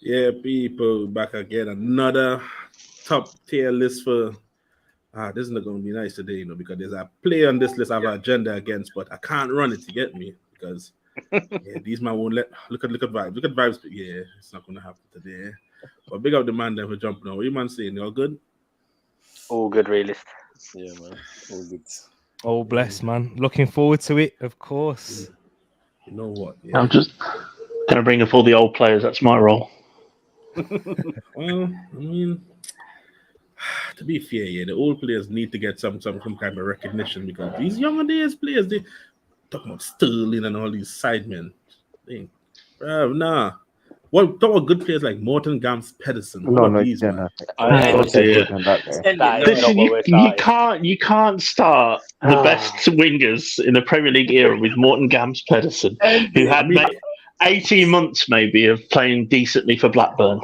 Yeah, people, back again. Another top tier list for. This is not going to be nice today, because there's a player on this list I have an agenda against, but I can't run it to get me because these man won't let. Look at vibes. Look at vibes. Yeah, it's not going to happen today. But big up the man there for jumping on. What you man saying? You all good? All good, realist. Yeah, man. All good. Oh, bless, man. Looking forward to it, of course. You know what? Yeah. I'm just going to bring up all the old players. That's my role. Well, I mean, to be fair, the old players need to get some kind of recognition because these younger days players, they talk about Sterling and all these sidemen. Nah. Well, talk about good players like Morton Gams Pedersen. You can't start the best wingers in the Premier League era with Morton Gams Pedersen, who had 18 months maybe of playing decently for Blackburn.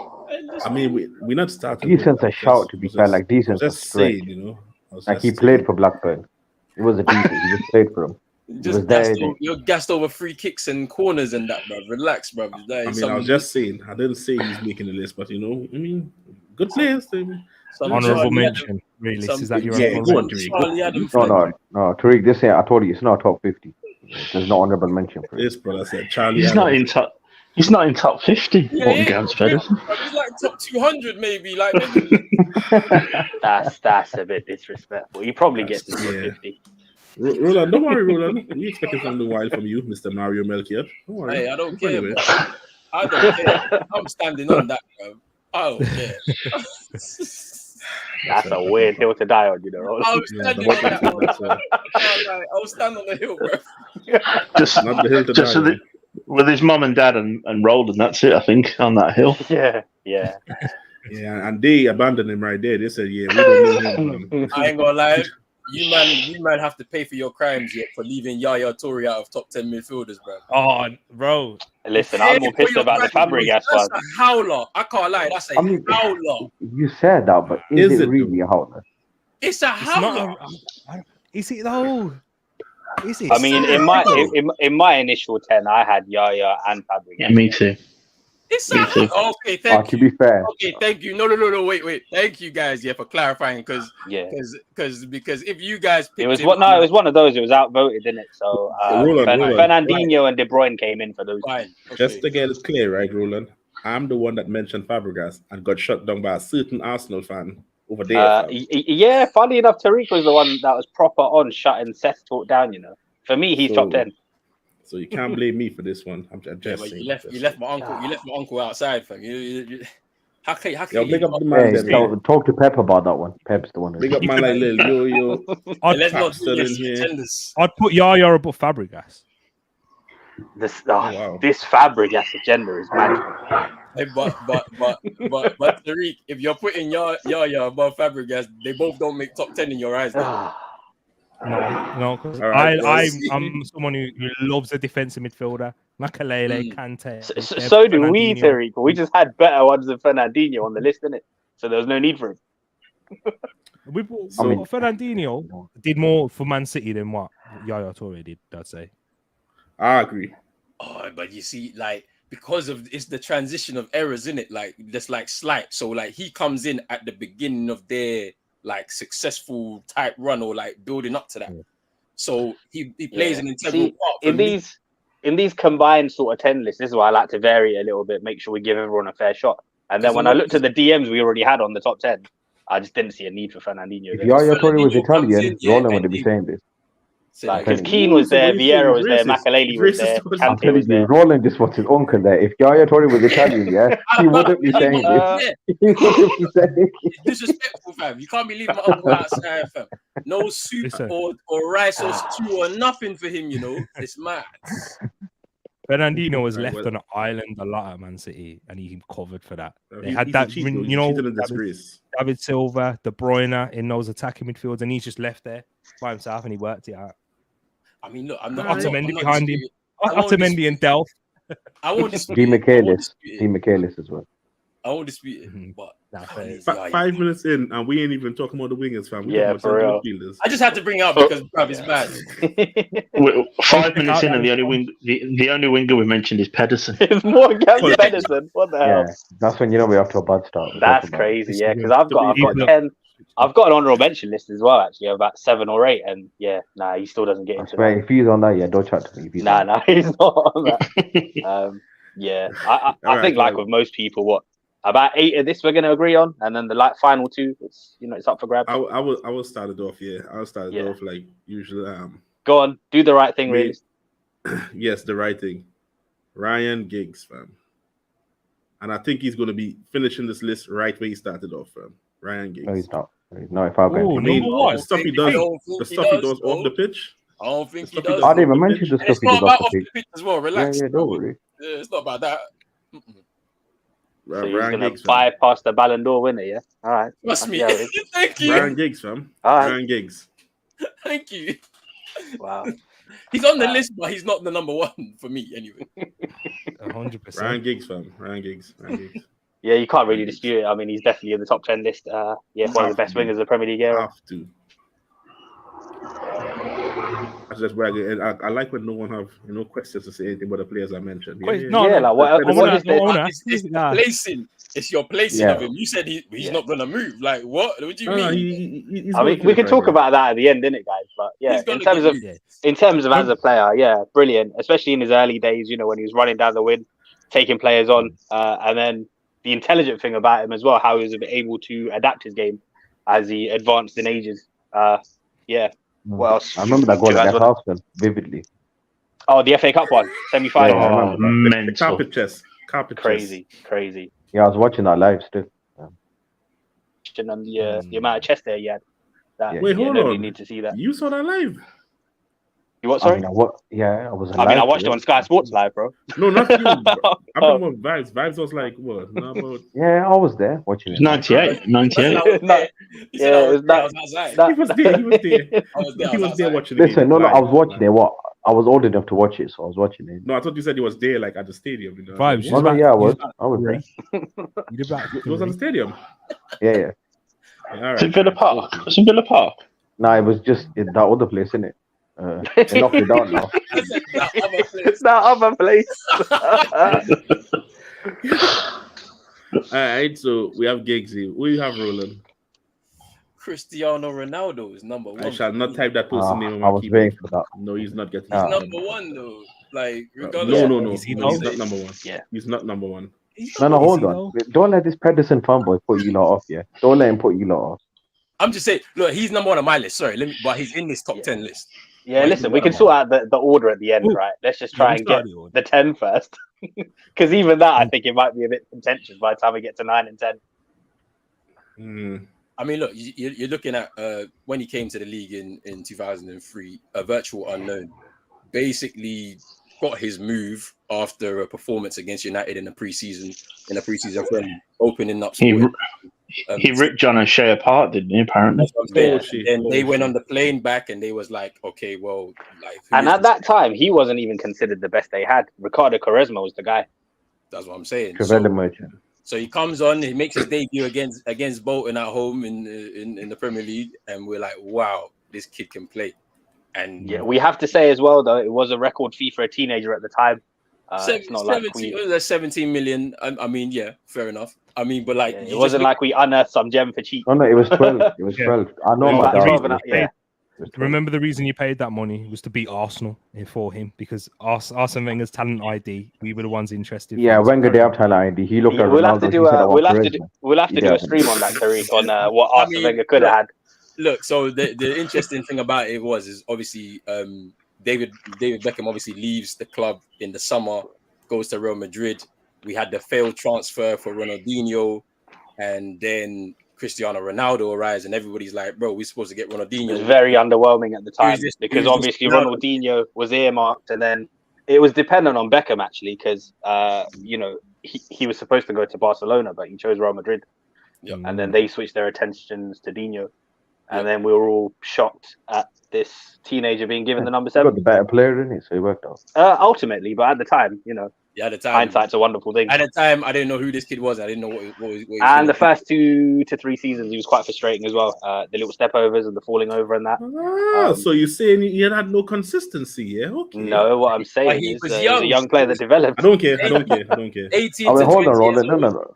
I mean, we're not starting. Decent's a shout, to be fair. Like, decent. Just saying, Like, he played for Blackburn. It was a decent. He just played for him. You're gassed over free kicks and corners and that, bro. Relax, bro. I was just saying. I didn't say he's making the list, but good players. Honorable mention, really. Is that your honorable mention? No, Tariq. This year, I told you, it's not top 50. There's no honorable mention for this, brother. Said Charlie. He's not in top. He's not in top 50. Morton Gams Pedersen. He's like top 200, maybe. Like that's a bit disrespectful. He probably gets to top 50. Roland, don't worry, Roland. We expecting something wild from you, Mr. Mario Melchior. Don't worry. Hey, I don't care. Anyway. I don't care. I'm standing on that, bro. I don't care. That's a weird hill to die on, Roland. I was standing on that one. I was standing on the hill, bro. Just not the hill to die. With his mum and dad and Roland, that's it, I think, on that hill. Yeah. Yeah, and they abandoned him right there. They said, we don't know him. I ain't gonna lie. You man have to pay for your crimes yet for leaving Yaya Toure out of top 10 midfielders, bro. Oh, bro. Listen, I'm more pissed about the Fabregas one. That's a howler. I can't lie. That's a howler. You said that, but is it really a howler? It's a howler. Is it though? Is it? I mean, in my initial 10, I had Yaya and Fabregas. Yeah, me too. Okay, thank you. To be fair. Okay, thank you. No, wait. Thank you guys, for clarifying because if you guys picked it was one of those. It was outvoted, didn't it? So Fernandinho and De Bruyne came in for those. Fine. Okay. Just to get it clear, right, Roland? I'm the one that mentioned Fabregas and got shut down by a certain Arsenal fan over there. Yeah, funny enough, Tariq was the one that was proper on shutting Seth talk down. For me, he's top 10. So you can't blame me for this one. I'm just saying. You left my uncle outside, fam. How can big up the man. Talk to Pep about that one. Pep's the one. Big up man like Lil Yo. I'd put Yaya above Fabregas. This Fabregas agenda is magic. Hey, but Tariq, if you're putting Yaya above Fabregas, they both don't make top 10 in your eyes. No, because I'm someone who loves a defensive midfielder. Makalele, Kante. So do we, Tariq. We just had better ones than Fernandinho on the list, didn't it? So there was no need for him. Fernandinho did more for Man City than what Yaya Toure did, I'd say. I agree. Oh, but you see, because of it's the transition of errors, in it, just slight. So he comes in at the beginning of their successful type run or building up to that. So he plays an integral part. In these combined sort of 10 lists, this is why I like to vary a little bit, make sure we give everyone a fair shot. And then when I looked at the DMs we already had on the top 10, I just didn't see a need for Fernandinho. If Yaya Toure was Italian, Roland would be saying this. Because Keane was there, Vieira was there, Makalele was there, Kante was there. Roland just wants his uncle there. If Yaya Toure was Italian, he wouldn't be saying this. He wouldn't be saying it's disrespectful, fam. You can't be leaving my uncle outside, fam. No soup or rice or stew or nothing for him, It's mad. Fernandinho was left on an island a lot at Man City, and he covered for that. They had David Silva, De Bruyne in those attacking midfields, and he's just left there by himself, and he worked it out. I mean, look, I'm not. Otamendi behind him. Otamendi and Delph. I won't dispute. Di Michaelis as well. I won't dispute it, Mhm. but Nah, how fair. lazy are you? 5 minutes in, and we ain't even talking about the wingers, fam. We Yeah, talking for about real. midfielders. I just had to bring it up because bruv, it's bad. We're 5 minutes out in, and that the only winger we mentioned is Pedersen. It's Morgan Well, Pedersen. What the hell? Yeah, that's when you know we're off to a bad start. We'll talk That's about it. crazy. This Yeah, is because a- I've got Look, 10. I've got an honorable mention list as well. Actually, of about 7 or 8, and yeah, nah, he still doesn't get I into swear, that. if he's on that, yeah, don't chat to me. If he's Nah, on that. he's not on that. Yeah, I All think right, like well. with most people, what about 8 of this we're gonna agree on, and then the like final 2, it's up for grabs. I will start it off. Yeah, I'll start it Yeah. off like usually. Go on, do the right thing, Me- really. Yes, the right thing. Ryan Giggs, fam. And I think he's going to be finishing this list right where he started off, fam. Ryan Giggs. No, he's not. He's not. If I'm Ooh, going I mean, number one. the stuff he I does, don't think the he stuff he does, does off though. the pitch. I don't think he The stuff he does. does I didn't even off the mention pitch. the And stuff it's he not does about off off the the pitch. pitch as well. Yeah, Relax. yeah, don't worry. Yeah, it's not about that. So he's Ryan gonna Giggs, fam. bypass the Ballon d'Or winner. Yeah, all right. Trust me. Yeah, it is. Thank you. Ryan Giggs, fam. All right. Ryan Giggs. Thank you. Wow. He's on the Wow. list, but he's not the number one for me anyway. 100%. Ryan Giggs, fam. Ryan Giggs. Ryan Giggs. Yeah, you can't really dispute it. I mean, he's definitely in the top 10 list. Yeah, one of the best wingers of the Premier League era. Have to. That's just bragging. And I like when no one have questions to say anything about the players I mentioned. No, Yeah, no, like what I wanna- is I the- wanna- It's Nah. placing. It's your placing Yeah. of him. You said he's Yeah. not gonna move. Like what? What do you No, mean? he's I mean, working we can it talk right now. about that at the end, innit, guys? But yeah, He's gonna in terms get of moved. as a player, yeah, brilliant. Especially in his early days, when he was running down the wing, taking players on, and then the intelligent thing about him as well, how he was able to adapt his game as he advanced in ages. Yeah. What else? I remember that goal Do you guys against wanna- Arsenal vividly. Oh, the FA Cup one, semi-final. Yeah, I remember that. The Mental. carpet chest. Carpet Crazy. Yeah, I was watching that live still. And the amount of chest there he had. That, Yeah. Wait, hold nobody on. need to see that. You saw that live? You what? I Sorry. mean, I was. I watched it on Sky Sports live, bro. No, not you. I'm talking about Vibes. Vibes was like, what? No, about... Yeah, I was there watching It's it. 98. 98. No, He yeah, said, it was that- I was outside. that- He was there. He was there. I was there. He I was was there outside. watching the Listen, game. no, I was Live. watching it. What? I was old enough to watch it, so I was watching it. No, I thought you said he was there, like at the stadium. Vibes. Oh, no, yeah, I was. I was there. You did that. It was at the stadium. Yeah. Yeah, all It's in right. Villa Park. It's in Villa Park. No, it was just in that other place, innit? They knocked it down now. That other place. It's that other place. All right, so we have Giggsy. Who you have rolling? Cristiano Ronaldo is number one. I shall not type that person's name on I my was keyboard. waiting for that. No, he's not getting Ah. his Number one though. Like No, regardless. no. Is he No, he's though? not number one. Yeah. He's not number one. No, hold Easy, on. Don't let this Pedersen fanboy put you lot off, yeah? Don't let him put you lot off. I'm just saying, look, he's number one on my list. Sorry, but he's in this top 10 list. Yeah, listen, we can sort out the order at the end, Ooh. right? Let's just try and get Ooh. the 10 first. Because even that, I think it might be a bit contentious by the time we get to 9 and 10. I mean, look, you're looking at when he came to the league in 2003, a virtual unknown. Basically, got his move after a performance against United in a preseason friendly, opening up. He ripped John O'Shea apart, didn't he? Apparently. And they went on the plane back, and they was like, okay, well, like. And at that time, he wasn't even considered the best they had. Ricardo Quaresma was the guy. That's what I'm saying. Trevella Merchant. So he comes on, he makes his debut against Bolton at home in the Premier League, and we're like, wow, this kid can play. And Yeah, we have to say as well, though, it was a record fee for a teenager at the time. It's not like it was 17 million. I mean, yeah, fair enough. I mean, but like, it wasn't like we unearthed some gem for cheap. Oh, no, it was 12. It was 12. I know about that. 12 and yeah. Remember the reason you paid that money was to beat Arsenal for him because Arsene Wenger's talent ID. We were the ones interested. Yeah, Wenger they have talent ID. He looked at We'll have Ronaldo. to He do said, I a want we'll have to do Yeah. a stream on that, Tariq, on what Arsene mean, Wenger could have had. Look, so the interesting thing about it is obviously David Beckham obviously leaves the club in the summer, goes to Real Madrid. We had the failed transfer for Ronaldinho, and then Cristiano Ronaldo arrives, and everybody's like, "Bro, we're supposed to get Ronaldinho." It was very underwhelming at the time because who's this obviously Ronaldo? Ronaldinho was earmarked, and then it was dependent on Beckham actually because he was supposed to go to Barcelona, but he chose Real Madrid, Yep. and then they switched their attentions to Dino. and then we were all shocked at this teenager being given the number He got 7. the better player, didn't he? So he worked out. Ultimately, but at the time, Yeah, at the time, hindsight's a wonderful thing. At the time, I didn't know who this kid was. I didn't know what he And the first 2 to 3 seasons, he was quite frustrating as well. The little step overs and the falling over and that. So you're saying you had no consistency, yeah? Okay. No, what I'm saying he is was he was young. a young player that developed. I don't care. 18 Oh, wait, to hold 20 on, Roland. years No. old.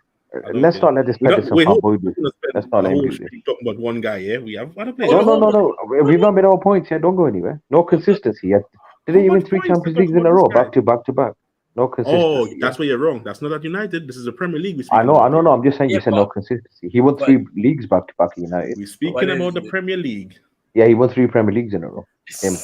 Let's not let this Pedersen fanboy do this. Let's not let him do this. Talking about one guy, yeah? We have other players. No. We've not made our points yet. Don't go anywhere. No consistency yet. Didn't even 3 Champions Leagues in a row, back to back. No consistency. Oh, that's where you're wrong. That's not at United. This is the Premier League. I know. I'm just saying Yeah, you said no consistency. He won 3 leagues back to back at United. We're speaking about the Premier League. Yeah, he won 3 Premier Leagues in a row. Him.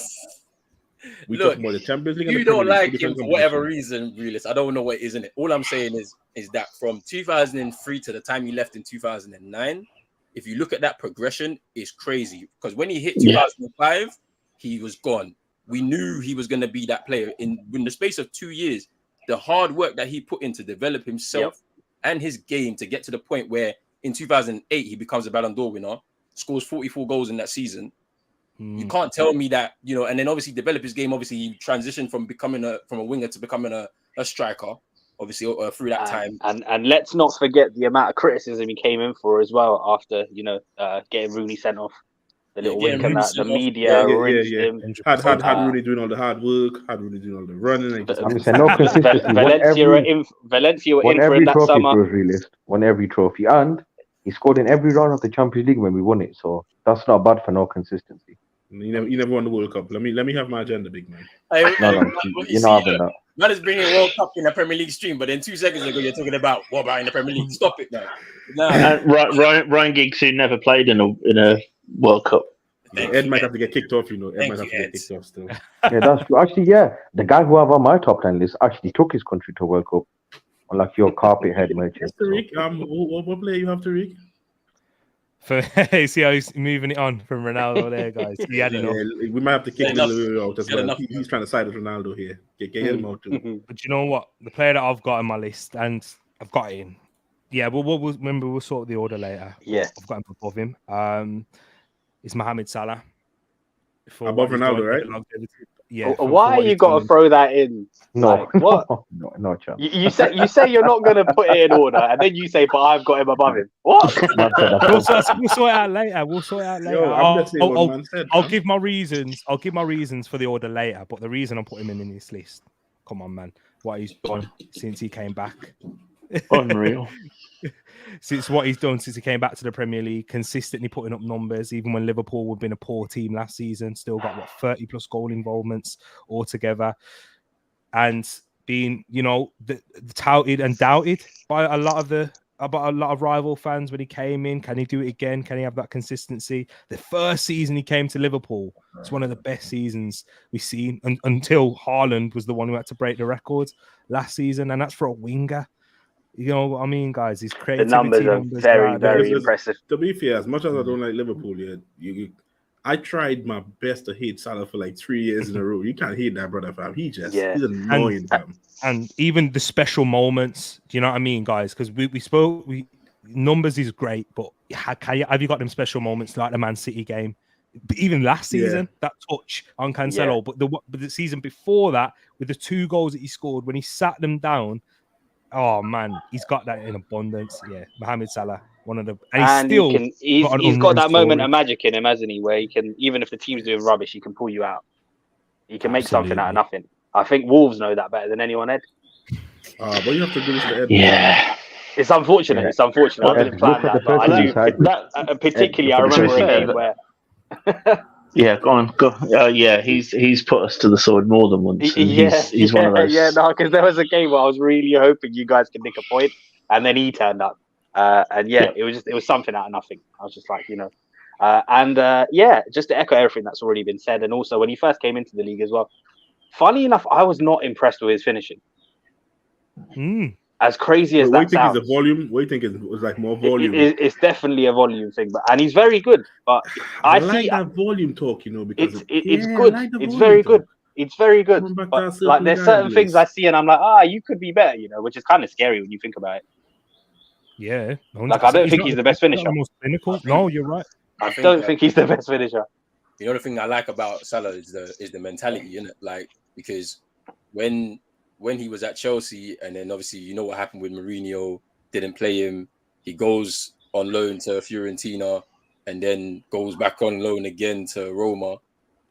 We Look, talking about the Champions League. And you the Premier don't League, like two him different for whatever competitions. reason, realist. I don't know what it is in it. All I'm saying is that from 2003 to the time he left in 2009, if you look at that progression, it's crazy. Because when he hit 2005, he was gone. We knew he was going to be that player. In the space of 2 years, the hard work that he put in to develop himself and his game to get to the point where in 2008 he becomes a Ballon d'Or winner, scores 44 goals in that season. You can't tell me that, and then obviously develop his game. Obviously, he transitioned from a winger to becoming a striker, obviously, through that time. And let's not forget the amount of criticism he came in for as well after, getting Rooney sent off. The little wink and that, the media rinsed him. Had Rooney doing all the hard work, had Rooney doing all the running. I'm saying no consistency. Valencia were won in for every it that trophy summer. for us, realist. Won every trophy. And he scored in every round of the Champions League when we won it. So that's not bad for no consistency. You never won the World Cup. Let me have my agenda, big man. No, you're not having that. Man is bringing World Cup in the Premier League stream, but then 2 seconds ago you're talking about what about in the Premier League? Stop it now. Ryan Giggs, who never played in a World Cup. Ed might have to get kicked off, Ed might have to get kicked off still. Yeah, that's true. Actually, the guy who I have on my top 10 list actually took his country to World Cup. Unlike your carpet head merchant. Tariq, what player you have, Tariq? See how he's moving it on from Ronaldo there, guys. He had enough. We might have to kick him out as well. He's trying to side with Ronaldo here. Get him out too. But you know what? The player that I've got on my list, and I've got in. Yeah, we'll sort the order later. Yeah. I've got him above him. It's Mohamed Salah. Above Ronaldo, right? Yeah. Why you got to throw that in? No, like, what? no chance. You say you're not going to put it in order, and then you say, "But I've got him above him." What? We'll sort it out later. I'll give my reasons. I'll give my reasons for the order later. But the reason I'm putting him in this list, come on, man, what he's done since he came back, unreal. Since what he's done since he came back to the Premier League, consistently putting up numbers, even when Liverpool had been a poor team last season, still got 30 plus goal involvements altogether, and being touted and doubted by a lot of rival fans when he came in. Can he do it again? Can he have that consistency? The first season he came to Liverpool, it's one of the best seasons we've seen until Haaland was the one who had to break the records last season, and that's for a winger. You know what I mean, guys? His creativity, the numbers are very impressive. To be fair, as much as I don't like Liverpool, I tried my best to hate Salah for like 3 years in a row. You can't hate that brother, fam. He's annoying, fam. And even the special moments, do you know what I mean, guys? Because we spoke, numbers is great, but have you got them special moments like the Man City game? Even last season, that touch on Cancelo, but the season before that, with the 2 goals that he scored when he sat them down. Oh man, he's got that in abundance. Yeah, Mohamed Salah, one of the, and he's got that moment of magic in him, hasn't he? Where he can, even if the team's doing rubbish, he can pull you out. He can make something out of nothing. I think Wolves know that better than anyone, Ed. But you have to do this to Ed. Yeah, it's unfortunate. I didn't plan that, but I do. Particularly, I remember a game where. Yeah, go on. He's put us to the sword more than once. He's one of those. Yeah, no, because there was a game where I was really hoping you guys could nick a point, and then he turned up, it was something out of nothing. I was just like, just to echo everything that's already been said, and also when he first came into the league as well. Funny enough, I was not impressed with his finishing. As crazy as that sounds. What do you think is was like more volume? It's definitely a volume thing, and he's very good. But I like that volume talk, because it's good. It's very good. It's very good. But like, there's certain things I see, and I'm like, you could be better, which is kind of scary when you think about it. Yeah, 100%. Like I don't think he's the best finisher. No, you're right. I don't think he's the best finisher. You know, the thing I like about Salah is the mentality, innit? Like, because when he was at Chelsea, and then obviously you know what happened with Mourinho, didn't play him. He goes on loan to Fiorentina, and then goes back on loan again to Roma.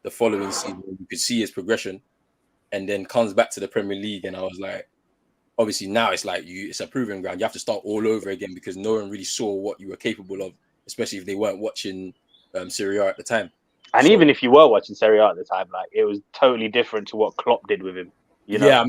The following season, you could see his progression, and then comes back to the Premier League. And I was like, obviously now it's like it's a proving ground. You have to start all over again because no one really saw what you were capable of, especially if they weren't watching Serie A at the time. And even if you were watching Serie A at the time, like it was totally different to what Klopp did with him. You know? Yeah, I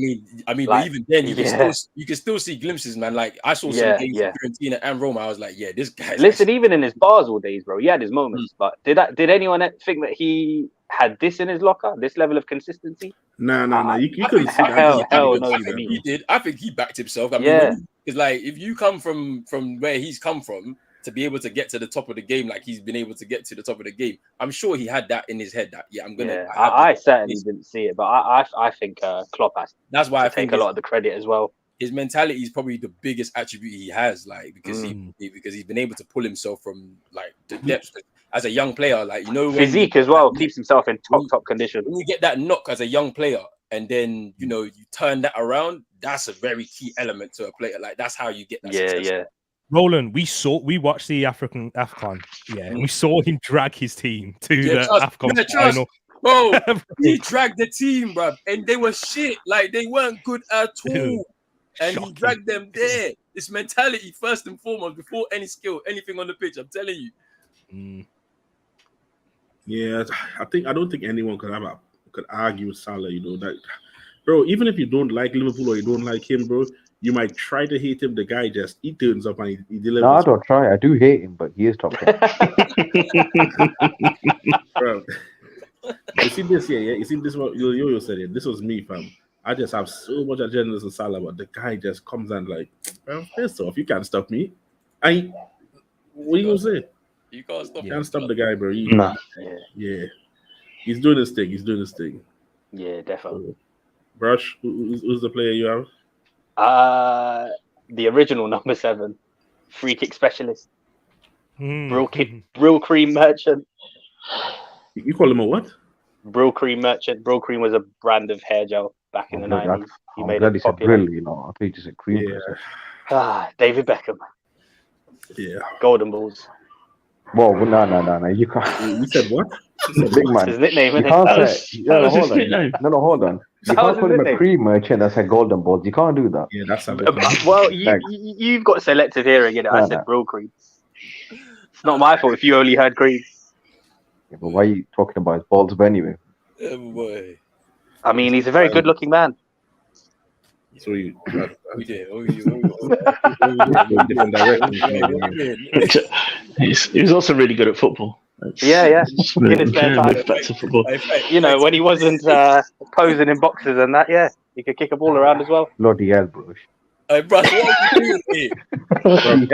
mean, like, but even then, you can still see glimpses, man. Like I saw some games in Fiorentina and Roma. I was like, yeah, this guy. Listen, even in his Basel days, bro, he had his moments. But did anyone think that he had this in his locker? This level of consistency? No. You couldn't see that. Hell no, he did. I think he backed himself. I mean, it's like if you come from where he's come from to be able to get to the top of the game, like he's been able to get to the top of the game, I'm sure he had that in his head. That I'm gonna. Yeah, I certainly didn't see it, but I think Klopp has. That's why I think a lot of the credit as well. His mentality is probably the biggest attribute he has, like because he's been able to pull himself from like the depths as a young player, like physique as well, keeps himself in top condition. When you get that knock as a young player, and then you turn that around, that's a very key element to a player. Like that's how you get that. Yeah. Roland, we watched the AFCON, and we saw him drag his team to the AFCON final. Bro, he dragged the team, bro, and they were shit. Like they weren't good at all. And he dragged them there. It's mentality first and foremost before any skill, anything on the pitch. I'm telling you. Yeah, I don't think anyone could argue with Salah. That, bro. Even if you don't like Liverpool or you don't like him, bro, you might try to hate him. The guy he turns up and he delivers. No, I don't try. I do hate him, but he is top 10. Bro, you see this here? Yeah, you see this? What Yo said it. This was me, fam. I just have so much agendas in Salah, but the guy just comes and like, well, piss off. You can't stop me. What are you gonna say? You can't stop. You can't stop the guy, bro. Yeah. He's doing his thing. Yeah, definitely. Brush, who's the player you have? The original number 7, free kick specialist, Brill Cream Merchant. You call him a what? Brill Cream Merchant. Brill Cream was a brand of hair gel back in the 90s. He made it popular. Brill, I think he just said cream. Yeah. David Beckham. Yeah. Golden Balls. Whoa, no. You can't. You said what? Big man. His nickname, isn't it? Hold on. You can't call him a cream merchant that said Golden Balls. You can't do that. Yeah, that's a well, you've got selective hearing in it. I said Brill Cream. It's not my fault if you only heard cream. Yeah, but why are you talking about his balls anyway? Oh boy. I mean, he's a very good-looking man. So you different directions. He was also really good at football. Yeah. In his spare time. Football. When he wasn't posing in boxes and that, he could kick a ball around as well. Bloody hell, bro. Hey, bro, what are you doing here? I'll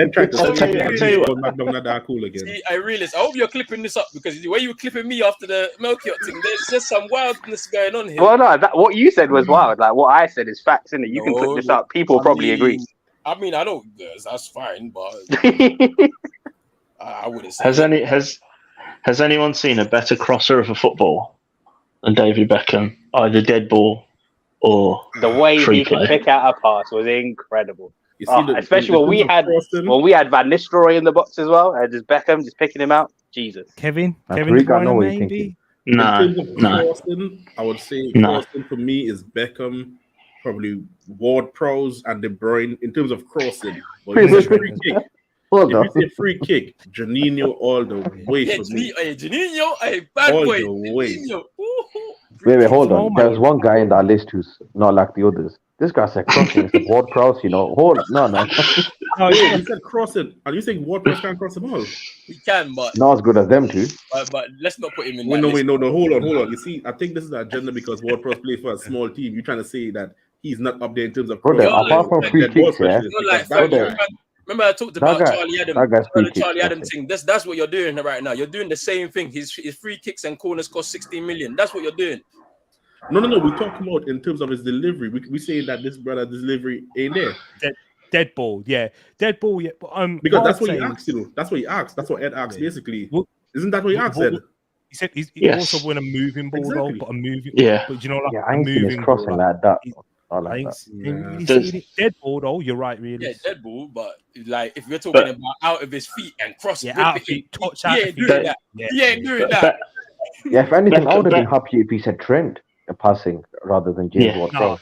tell you what. Cool again. See, I hope you're clipping this up because the way you were clipping me after the Melchior thing, there's just some wildness going on here. Well, no, what you said was wild. Like what I said is facts, innit? You can clip this up. People probably agree. I mean, I don't. That's fine, but I wouldn't say. Has anyone seen a better crosser of a football than David Beckham? Either dead ball or the way he could pick out a pass was incredible. Especially when we had Van Nistelrooy in the box as well, and just Beckham just picking him out. Jesus, Kevin De Bruyne, maybe. No. Crossing, I would say crossing for me is Beckham, probably Ward-Prowse and De Bruyne in terms of crossing. But if it's a free kick, free kick, Juninho all the way for me. Juninho, a bad all boy. The way. Wait, hold on. There's one guy in that list who's not like the others. This guy said crossing. It's Ward-Prowse, No. Oh, yeah, you said crossing. Are you saying Ward-Prowse can't cross the ball? He can, but not as good as them two. But let's not put him in. No. Hold on. You see, I think this is the agenda because Ward-Prowse plays for a small team. You're trying to say that he's not up there in terms of. Brother, apart from free kicks, remember I talked about Charlie Adams thing. That's what you're doing right now. You're doing the same thing. His free kicks and corners cost 16 million. That's what you're doing. No. We're talking about in terms of his delivery. We saying that this brother delivery ain't there. Dead ball, yeah. But because that's what he asked, That's what he asked. That's what Ed asked, basically. Isn't that what you said? He said he Yes. also win a moving ball Exactly. though, but a moving. Yeah. But you know, like Yeah, a I ain't seen his moving crossing ball, like that. he- I I like ain't, that. ain't really Does- seen it. Dead ball though. You're right, really. Yeah, dead ball, but like if you're talking about out of his feet and cross, Yeah, rip out it of feet, in, touch he out ain't of feet. doing that. Yeah, He ain't doing that. But Yeah, if anything, I would have been Beck- happy if he said Trent passing rather than James Yeah. Ward-Prowse.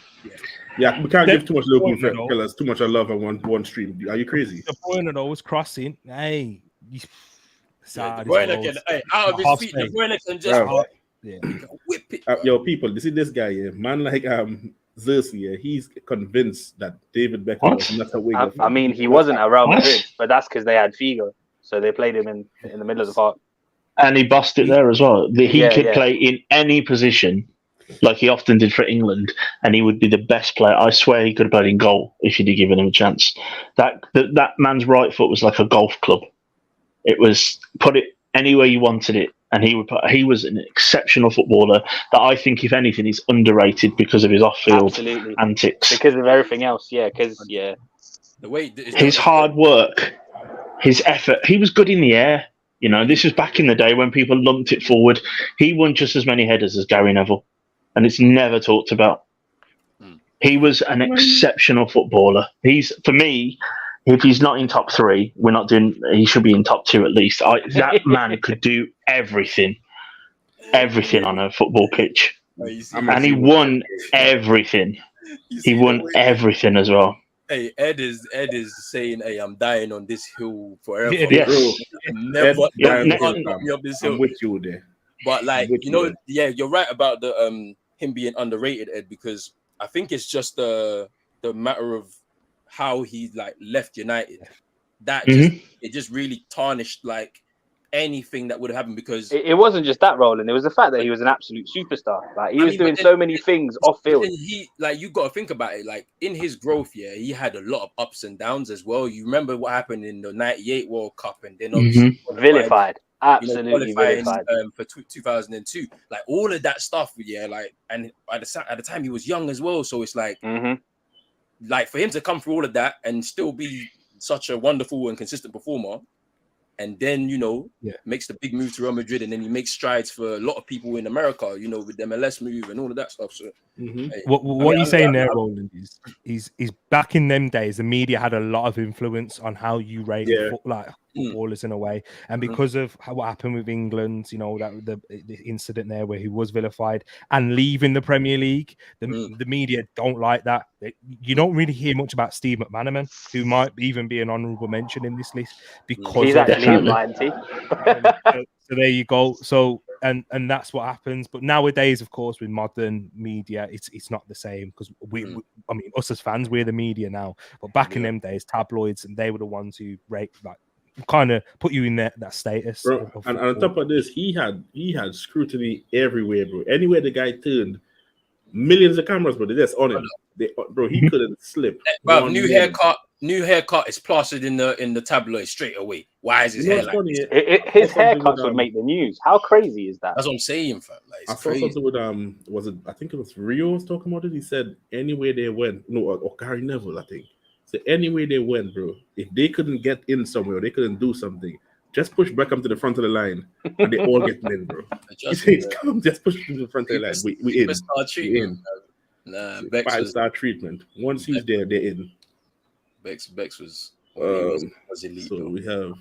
Yeah, we can't Dead give too much local point, though. fellas too much love on one stream. Are you crazy? De Bruyne though was crossing. Hey, Yeah, sad De Bruyne as can, well. hey, out of his Half feet, De Spain. Bruyne can just Bro. Yeah. whip it. bro. Yo, people, you see this guy here, man like Xerxes, yeah, he's convinced that David Beckham What? was not a winger. I mean, he wasn't at Real What? Madrid, but that's because they had Figo, so they played him in the middle of the park. And he bossed it there as well. He Yeah, could yeah. play in any position, like he often did for England, and he would be the best player. I swear he could have played in goal if you'd have given him a chance. That man's right foot was like a golf club. It was put it anywhere you wanted it, and he was an exceptional footballer that I think, if anything, is underrated because of his off-field Absolutely, antics. because of everything else. Yeah, because The way it's His not- hard work, his effort. He was good in the air. You know, this was back in the day when people lumped it forward. He won just as many headers as Gary Neville, and it's never talked about. He was an exceptional footballer. For me, if he's not in top 3, we're not doing. He should be in top 2 at least. That man could do everything on a football pitch, Oh, you see- I'm and he won everything. you see He the won way- everything as well. Hey, Ed is saying, "Hey, I'm dying on this hill forever." Yeah, Yes. Bro, Never, Yeah, don't ne- knock me up this hill. I'm with you there. But like, with you know, you. yeah, you're right about the him being underrated, Ed, because I think it's just the matter of how he like left United. That just it just really tarnished like anything that would have happened because it wasn't just that, Roland. It was the fact that he was an absolute superstar. Like he I was mean, doing but so many things off but field. then he like you got to think about it. Like in his growth, yeah, he had a lot of ups and downs as well. You remember what happened in the '98 World Cup, and then obviously Vilified, you know, absolutely qualifying vilified. for 2002. Like all of that stuff, yeah. Like and at the time he was young as well, so it's like for him to come through all of that and still be such a wonderful and consistent performer. And then, you know, makes the big move to Real Madrid, and then he makes strides for a lot of people in America, you know, with the MLS move and all of that stuff. So, hey, What you're saying there, Roland, is back in them days, the media had a lot of influence on how you rate footballers in a way, and because of what happened with England, you know, that the incident there where he was vilified and leaving the Premier League, the media don't like that. You don't really hear much about Steve McManaman, who might even be an honourable mention in this list because He's actually in mine, T. so there you go. So and that's what happens. But nowadays, of course, with modern media, it's not the same because we I mean, us as fans, we're the media now. But back in them days, tabloids, and they were the ones who kind of put you in that status. Bro, and on top of this, he had scrutiny everywhere, bro. Anywhere the guy turned, millions of cameras, bro. They just on him. He couldn't slip. bro, new haircut is plastered in the tabloid straight away. Why is his hair like this? His haircuts would make the news. How crazy is that? That's what I'm saying, fam. Like, I it's saw crazy. something with was it? I think it was Rio was talking about it. He said anywhere they went, or Gary Neville, I think. So anywhere they went, bro, if they couldn't get in somewhere, or they couldn't do something, just push Beckham to the front of the line, and they all get in, bro. Just push him to the front of the line. We in. We in. Nah, Bex was 5-star treatment. Once he's there, they're in. Bex was elite. So we have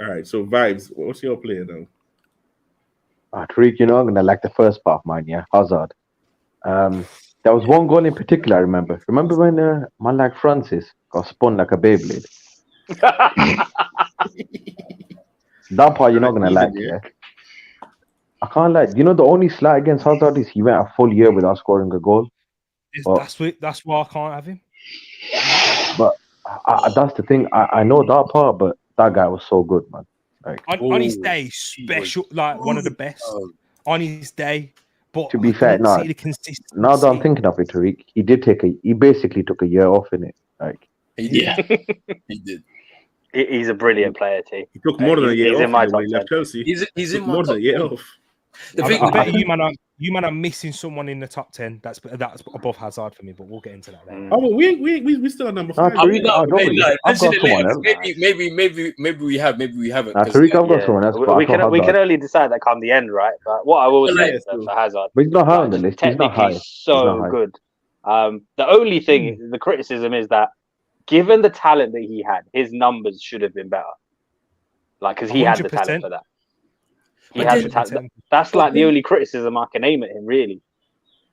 all right. So Vibes, what's your player now? Tariq, you know, I'm gonna like the first part of mine, yeah. Hazard. There was one goal in particular I remember. Remember when man like Francis got spun like a Beyblade? That part you're not gonna like, yeah. I can't lie. You know, the only slight against Hazard is he went a full year without scoring a goal. That's why I can't have him. But that's the thing. I know that part, but that guy was so good, man. Like on his day, special, like one of the best on his day. But to be fair, now that I'm thinking of it, Tariq, he basically took a year off in it. Like he did. He did. He's a brilliant player, T. He took more than a year off in my when he top left Chelsea. He's in my more top than a year 10. off. The I thing, bet you man are missing someone in the top 10 that's above Hazard for me, but we'll get into that later. Oh, well, we still on number 5. I mean, no, don't worry. I've mention got it later. someone else. Maybe we have, maybe we haven't. Nah, 'cause, Tariq, I've got Yeah. someone else. but I We thought can Hazard. only decide that come the end, right? But what I will Well, say yeah, for true. Hazard, But he's not high on the just list. He's not technically high. He's not so high. good. The only thing, the criticism is that given the talent that he had, his numbers should have been better. Like, because he had the 100%. talent for that. He But had then- the talent. That's like the only criticism I can aim at him, really.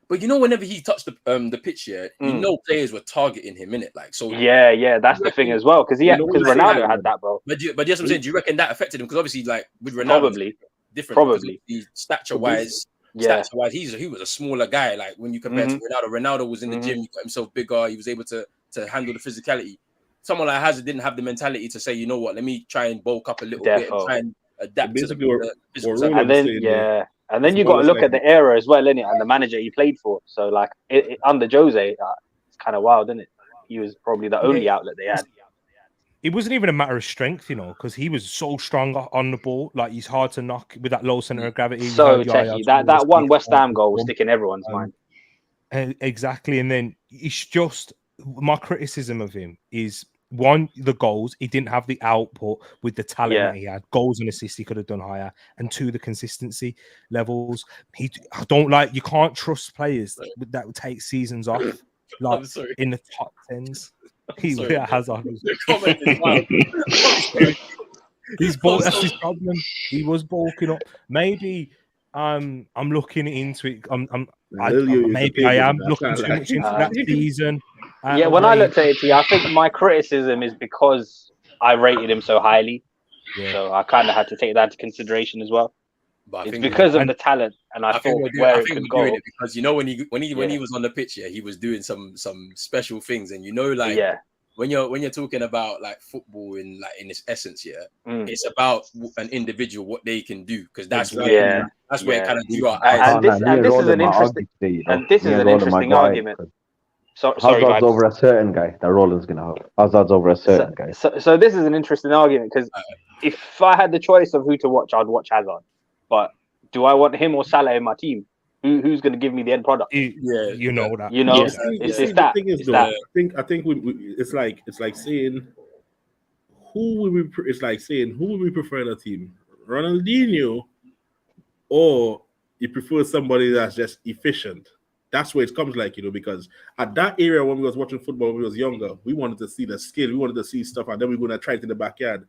But you know, whenever he touched the pitch, you Mm. know, players were targeting him in it. Like, so Yeah, that's the thing as well. Because You know because what I'm Ronaldo saying? had that, bro. But that's what I'm saying. Do you reckon that affected him? Because obviously, like with Ronaldo, Probably. it's different. Probably. Stature wise, Yeah. he was a smaller guy. Like when you compare to Ronaldo, Ronaldo was in the gym. He got himself bigger. He was able to handle the physicality. Someone like Hazard didn't have the mentality to say, you know what, let me try and bulk up a little bit and try and adapt to Basically, the physical what side. Roland And then saying, yeah. and then It's you got to always look like at the era as well, innit? And the manager he played for. So like under Jose, it's kind of wild, isn't it? He was probably the only outlet they had. It wasn't even a matter of strength, you know, because he was so strong on the ball. Like, he's hard to knock with that low center of gravity. So We heard Yaya techie. That Toure one speak West about Ham it goal will before. stick in everyone's mind. Exactly. And then it's just my criticism of him is one, the goals. He didn't have the output with the talent that he had. Goals and assists he could have done higher. And two, the consistency levels. I don't like, you can't trust players that would take seasons off. Like I'm sorry. in the top tens. sorry, Hazard. The comment is wild. He's that's his problem. He was bulking up. Maybe I'm looking into it. Maybe I am looking too much into that season. Yeah, when I looked at it, I think my criticism is because I rated him so highly. Yeah. So I kind of had to take that into consideration as well. But I It's think because of the talent, and I thought where it could go. it because you know when he was on the pitch, he was doing some special things, and you know, like when you're talking about like football in its essence, it's about an individual, what they can do, because that's where it kind of drew our eyes. And this is an interesting argument. Sorry, Hazard's over a certain guy that Roland's gonna have. Hazard's over a certain guy. So this is an interesting argument because if I had the choice of who to watch, I'd watch Hazard. But do I want him or Salah in my team? Who's going to give me the end product? You know that. You know, it's that. I think it's like saying who will we? It's like saying who will we prefer in a team, Ronaldinho, or you prefer somebody that's just efficient. That's where it comes like, because at that era when we was watching football when we was younger, we wanted to see the skill, we wanted to see stuff, and then we're going to try it in the backyard.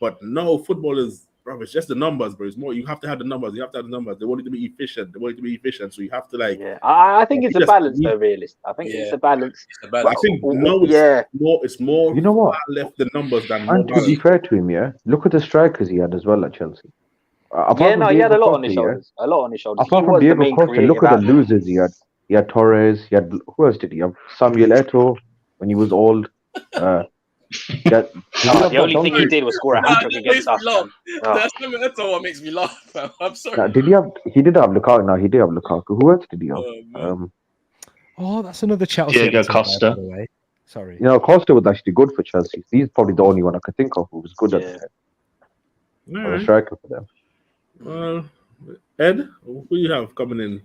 But no, football is, bro, it's just the numbers, bro. It's more, you have to have the numbers. They want it to be efficient. So you have to like. Yeah, I think it's a balance, though, realist. I think it's a balance. But I think now it's more. You know what? Left the numbers than. And to be fair to him, look at the strikers he had as well at Chelsea. He had a lot on his shoulders. A lot on his shoulders. Apart from Diego Costa, look at the losers he had. He had Torres. He had, who else did he have? Samuel Eto'o when he was old. The only thing he did was score a hat-trick against us. That's what makes me laugh. I'm sorry. He did have Lukaku. No, he did have Lukaku. Who else did he have? That's another Chelsea. Diego Costa. By the way. Sorry. Costa was actually good for Chelsea. He's probably the only one I could think of who was good at a striker for them. Well, Ed, who do you have coming in?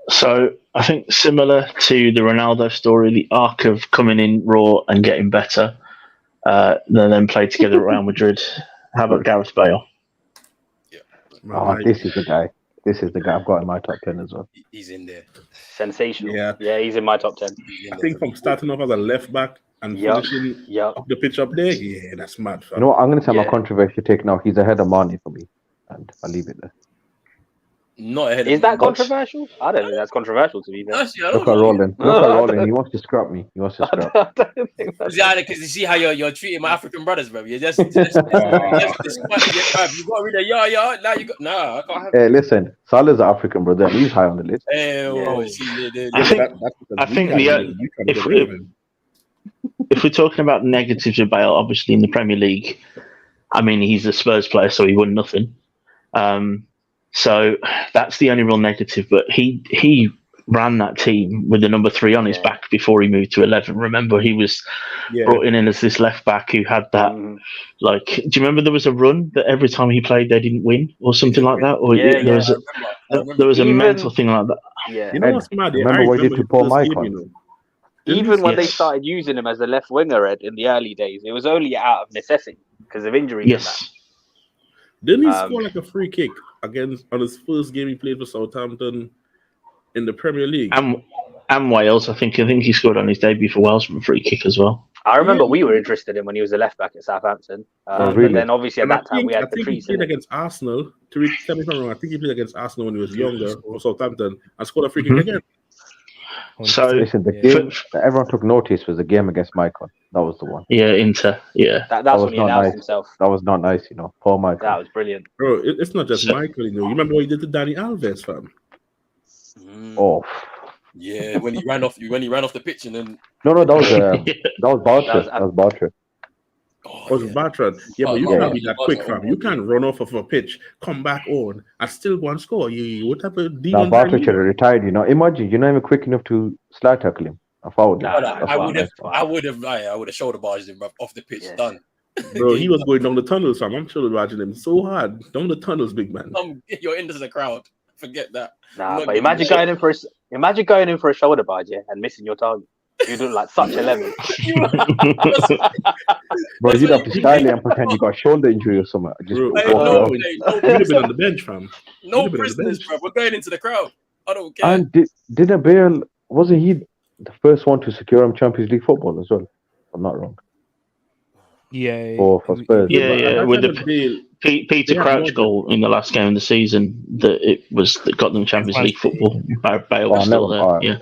So I think similar to the Ronaldo story, the arc of coming in raw and getting better, then play together at Real Madrid. How about Gareth Bale? Yeah. This is the guy. This is the guy I've got in my top 10 as well. He's in there. Sensational. Yeah, he's in my top 10. I think from starting off as a left back and finishing up the pitch up there, that's mad. Fam. You know what? I'm going to say my controversial take now. He's ahead of Mane for me, and I'll leave it there. Not ahead. Is that controversial? I don't think that's controversial to be fair. Look at Roland. Look at Roland. He wants to scrap me. Because you see how you're treating my African brothers, bro. You're just you got rid of now you got I can't have. Hey, listen, Salah's an African brother. He's high on the list. I think if we're talking about negatives of Bale, obviously in the Premier League, I mean he's a Spurs player, so he won nothing. So that's the only real negative. But he ran that team with the number 3 on his back before he moved to 11. Remember, he was brought in as this left back who had that. Like, do you remember there was a run that every time he played they didn't win or something like that? Or there was a mental thing like that. Yeah. You know what's mad? Remember what he did to Paul Maicon? Even when they Yes. started using him as a left winger, Ed, in the early days, it was only out of necessity because of injuries. Yes. Didn't he score like a free kick against on his first game he played for Southampton in the Premier League? And Wales, I think he scored on his debut for Wales from a free kick as well. I remember we were interested in when he was a left back at Southampton. really? But then obviously at And I that time think- we had I think he Patrice played in it. against Arsenal. To tell me if I'm wrong, I think he played against Arsenal when he was younger for Southampton and scored a free kick Mhm. again. So Listen, the game that everyone took notice was the game against Maicon. That was the one. yeah, Inter, yeah. That's was when he not announced nice. himself. That was not nice, you know. Paul Maicon. That was brilliant. Bro, it's not just So- Michael, you know. You remember what he did to Danny Alves, fam? Oh Yeah, when he ran off the pitch and then no, that was Bartra. That was Bartra. Oh, it's Bertrand. Yeah, but you Yeah. can't be that quick, fam. You can't run off of a pitch, come back on, and still go and score. What type of Now demon? Bartra should have retired. You know, imagine you're not even quick enough to slide tackle him. I fouled him. Nah, That's I what would meant. have shoulder barged him off the pitch. Yeah. Done. Bro, he was going down the tunnels, fam. I'm sure watching him so hard down the tunnels, big man. You're into the crowd. Forget that. Nah, Not but good. imagine going in for a shoulder barge, yeah, and missing your target. You look like such a level. Bro, you'd have to style it and pretend you got a shoulder injury or something. Just Bro, walk Hey, it no, out. You'd have been on the bench, fam. no You'd have been on the prisoners, bench. bro. We're going into the crowd. I don't care. And didn't Bale, wasn't he the first one to secure him Champions League football as well? If I'm not wrong. Yeah. For Spurs. Yeah, with the Bale, Peter Yeah, Crouch more goal in the last game of the season that got them Champions League football. Bale was still there. Yeah.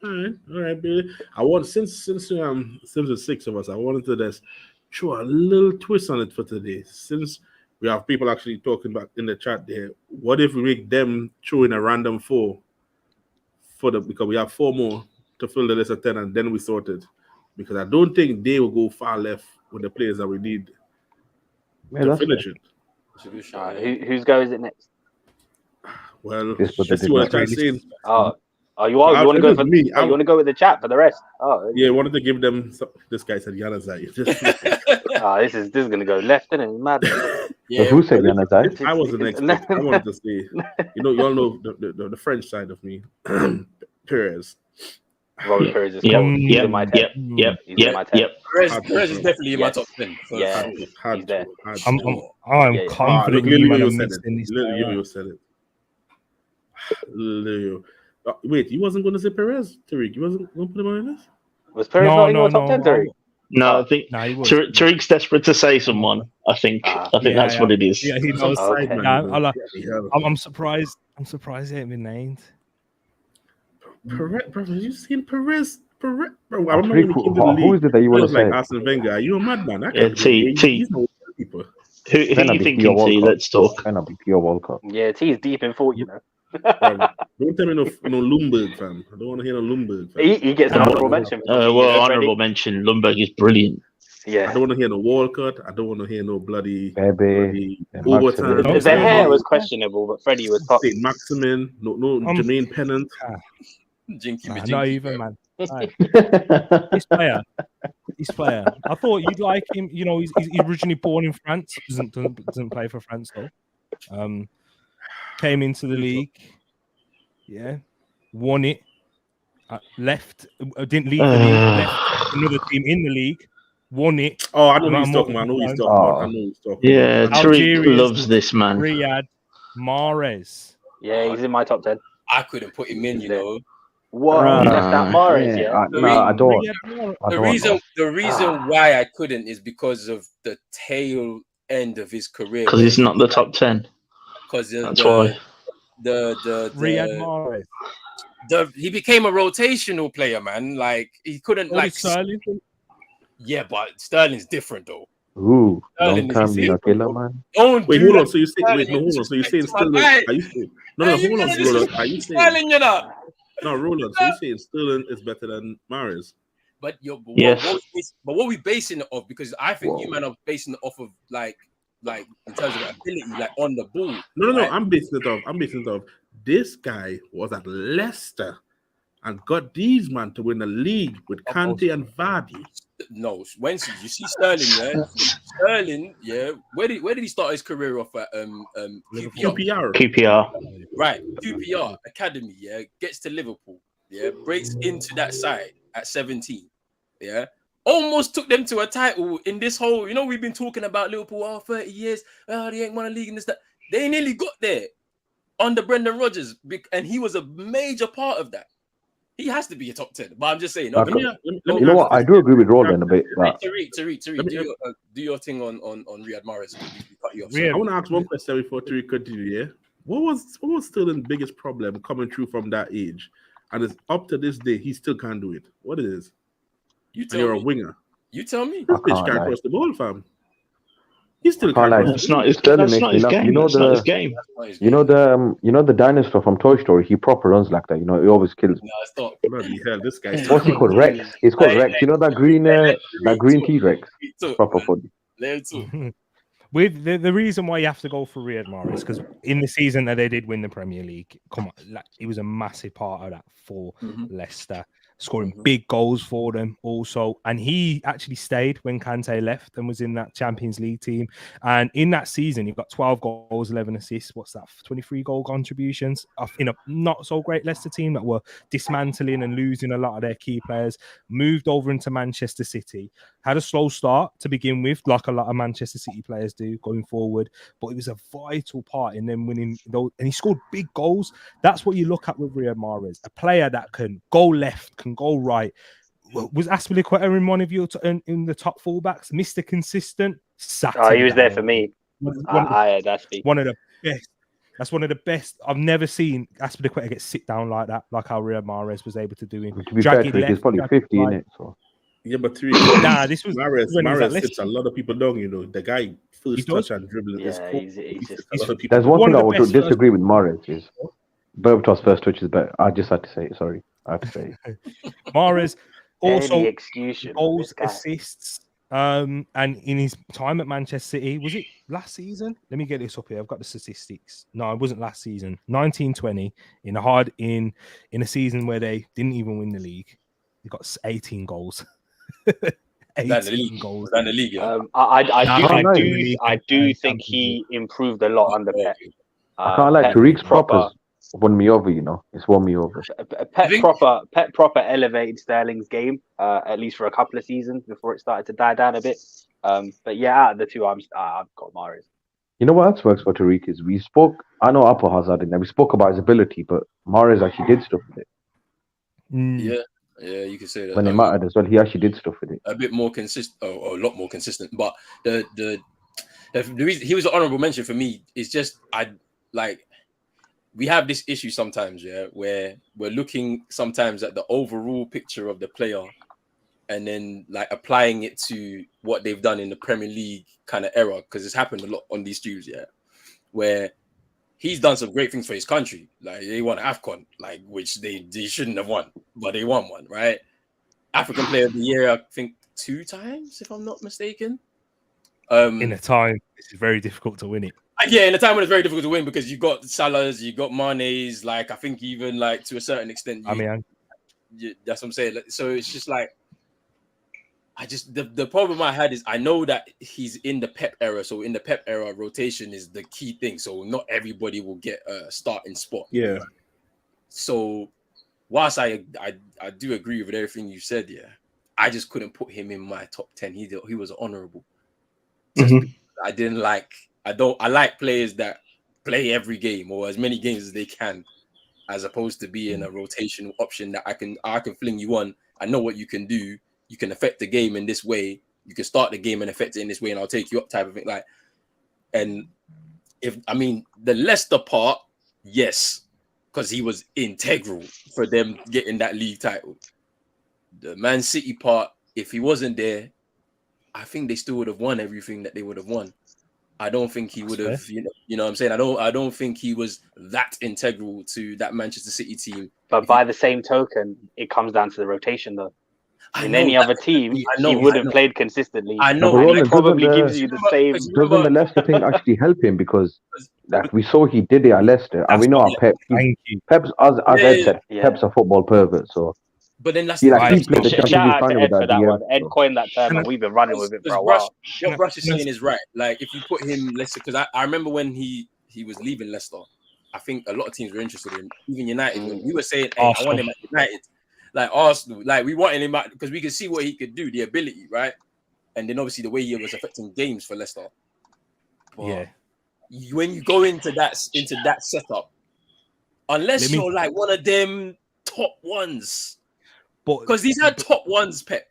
all right, Bale. I want since the 6 of us, I wanted to just throw a little twist on it for today. Since we have people actually talking about in the chat there, what if we make them throw in a random 4 because we have 4 more to fill the list of 10 and then we sort it. Because I don't think they will go far left with the players that we need Yeah, to that's finish it. Whose go is it next? Well, Yes, but let's they see what did I'm saying. You want to go for? Me, You want to go with the chat for the rest? Oh, Yeah, I wanted to give them this guy said Yanazai. this is gonna go left, isn't it? Mad. But who said Yanazai? I was the next pick. I wanted to say, y'all know the French side of me, Perez. Robert Perez is Yep, cold. He's in my 10. yep. Perez is definitely in my Yes. top 10. Yeah. He's there. I'm Yeah. confident Lily you man you are said missing this it. Lily player. you said it. Leo. Wait, you wasn't going to say Perez, Tariq? You wasn't going to put him on this? Was Perez not in your top 10, Terry? No, I think Nah, he was. Tariq's desperate to say someone. I think that's what it is. Yeah, he knows. Okay. I'm surprised. I'm surprised he ain't been named. Perez, bro, have you seen Perez? Bro, I remember when he Who came to the league. is it that you He want to was like say? Arsene Wenger. Are you a madman? I Yeah, can't believe T. he's no keeper. Who are you Cannot be thinking, Theo T? Walcott. Let's talk. Cannot be Theo Walcott. Yeah, T's deep in thought, you know. Don't tell me no Lumberg, fam. I don't want to hear no Lumberg, fam. He gets an honorable mention. Honourable mention. Lundberg is brilliant. I Yeah. don't want to hear no Walcott. I don't want to hear no bloody Baby. overtime. Maximin. The hair was questionable, but Freddie was top. Saint Maximin, no Jermaine Pennant. Jinky Nah, me not jinky. even, man. Right. This player. I thought you'd like him. You know, he's originally born in France. Doesn't play for France though. Came into the league. Yeah, won it. Left. Didn't leave the league. Left another team in the league. Won it. Oh, I know who he's talking about. I know who he's talking Yeah, about. Tariq Algeria's loves this man. Riyad Mahrez. Yeah, he's in my top 10. I couldn't put him in, you know. What? You left out Mahrez, yeah? I don't. Riyad Mahrez. I The don't. reason why I couldn't is because of the tail end of his career. Because he's not the top 10. Because That's why. Riyad Mahrez. He became a rotational player, man. Like he couldn't Or like Sterling. yeah, but Sterling's different though. Ooh, Sterling long is time different, killer, bro. man. Don't Wait, do hold that. on. So you say wait, no, Sterling, hold on. So you're saying disrespect still? my guy. Are you saying no? Hey, Hold you on, gotta Roland. disrespect Are you saying Sterling, you know. no, Roland? So you're saying Sterling is better than Mahrez? But Yes. what we basing it off? Because I think you man are basing it off of like in terms of ability, like on the ball. No. right? I'm basing it off This guy was at Leicester and got these man to win the league with Kante and Vardy. No, Wency, you see Sterling, yeah? Sterling, yeah. Where did he start his career off at? QPR. QPR. Right, QPR Academy, yeah, gets to Liverpool, yeah, breaks into that side at 17, yeah. Almost took them to a title in this whole, we've been talking about Liverpool 30 years, they ain't won a league in this, that. They nearly got there under Brendan Rodgers, and he was a major part of that. He has to be a top 10, but I'm just saying. You know what? I do agree with Roland a bit. Tariq, do your thing on Riyad Mahrez. I want to ask one question before Tariq continue. Yeah, what was still the biggest problem coming through from that age, and it's up to this day he still can't do it. What it is? You're a winger. You tell me. This bitch can't cross the ball, fam. He still can't. That's not his game. That's not his game. You know the dinosaur from Toy Story. He proper runs like that. He always kills. No, stop. Bloody hell, this guy. What's he called? Rex. He's called Rex. You know that green T-Rex. Proper funny. With the reason why you have to go for Riyad Mahrez, because in the season that they did win the Premier League, come on, he was a massive part of that for Leicester, scoring big goals for them also. And he actually stayed when Kante left and was in that Champions League team. And in that season, he got 12 goals, 11 assists. What's that? 23 goal contributions in a not so great Leicester team that were dismantling and losing a lot of their key players. Moved over into Manchester City. Had a slow start to begin with, like a lot of Manchester City players do going forward. But it was a vital part in them winning those. And he scored big goals. That's what you look at with Riyad Mahrez. A player that can go left, can go right. Was Azpilicueta in one of your in the top fullbacks? Mr. Consistent. He was there for me. One of the best. That's one of the best. I've never seen Azpilicueta get sit down like that, like how Riyad Mahrez was able to do him. To be fair, he's probably 50 in it. So. Yeah, but this was Mahrez sits a lot of people down. The guy first touch and dribbling is cool. There's one thing I would disagree with Mahrez is Berbatov's first touch is better. I just had to say it. Sorry, I had to say it. Mahrez also goals, assists. And in his time at Manchester City, was it last season? Let me get this up here. I've got the statistics. No, it wasn't last season. 1920 in a season where they didn't even win the league. He got 18 goals. 18 goals. In the league, yeah. I do think he improved a lot under Pep. I can't like Tariq's proper won me over. It's won me over. Pep proper elevated Sterling's game, at least for a couple of seasons before it started to die down a bit. But yeah, out of the two, I've got Mahrez. You know what else works for Tariq is we spoke. I know Apple Hazard in there. We spoke about his ability, but Mahrez actually did stuff with it. Yeah, you can say that. When it mattered as well, he actually did stuff with it. A bit more consistent, or a lot more consistent. But the reason he was an honorable mention for me is just we have this issue sometimes, where we're looking sometimes at the overall picture of the player and then applying it to what they've done in the Premier League kind of era, because it's happened a lot on these streams, where he's done some great things for his country. They won AFCON, which they shouldn't have won, but they won one, right? African Player of the Year, I think 2 times, if I'm not mistaken. In a time, it's very difficult to win it. Yeah, in a time when it's very difficult to win because you got Salah's, you got Mane's, I think even to a certain extent. That's what I'm saying. So it's just the problem I had is I know that he's in the Pep era. So in the Pep era, rotation is the key thing. So not everybody will get a starting spot. Yeah. So whilst I do agree with everything you said, I just couldn't put him in my top 10. He was honorable. I didn't like. I like players that play every game or as many games as they can, as opposed to being a rotational option that I can fling you on. I know what you can do. You can affect the game in this way. You can start the game and affect it in this way, and I'll take you up type of thing. And the Leicester part, yes, because he was integral for them getting that league title. The Man City part, if he wasn't there, I think they still would have won everything that they would have won. I don't think he would have, you know what I'm saying? I don't think he was that integral to that Manchester City team. But by the same token, it comes down to the rotation, though. In any other team, he would have played consistently. I know. And it probably gives you the same. Doesn't the Leicester thing actually help him? Because Like we saw, he did it at Leicester, and we know how Pep. Thank you. Pep's as Ed said, Yeah. Pep's a football pervert. So But then that's he the like thing. he played the Shout Champions League out to final Ed with for that that DM. one. Ed So. coined that term, and we've been running with it for a while. What Rush is saying is right. Like if you put him Leicester, because I remember when he was leaving Leicester, I think a lot of teams were interested in even United. When we were saying, "Hey, I want him at United," like Arsenal, like we wanted him at because we could see what he could do, the ability, right? And then obviously the way he was affecting games for Leicester. But when you go into that setup, unless you're like one of them top ones, because these are top ones, Pep.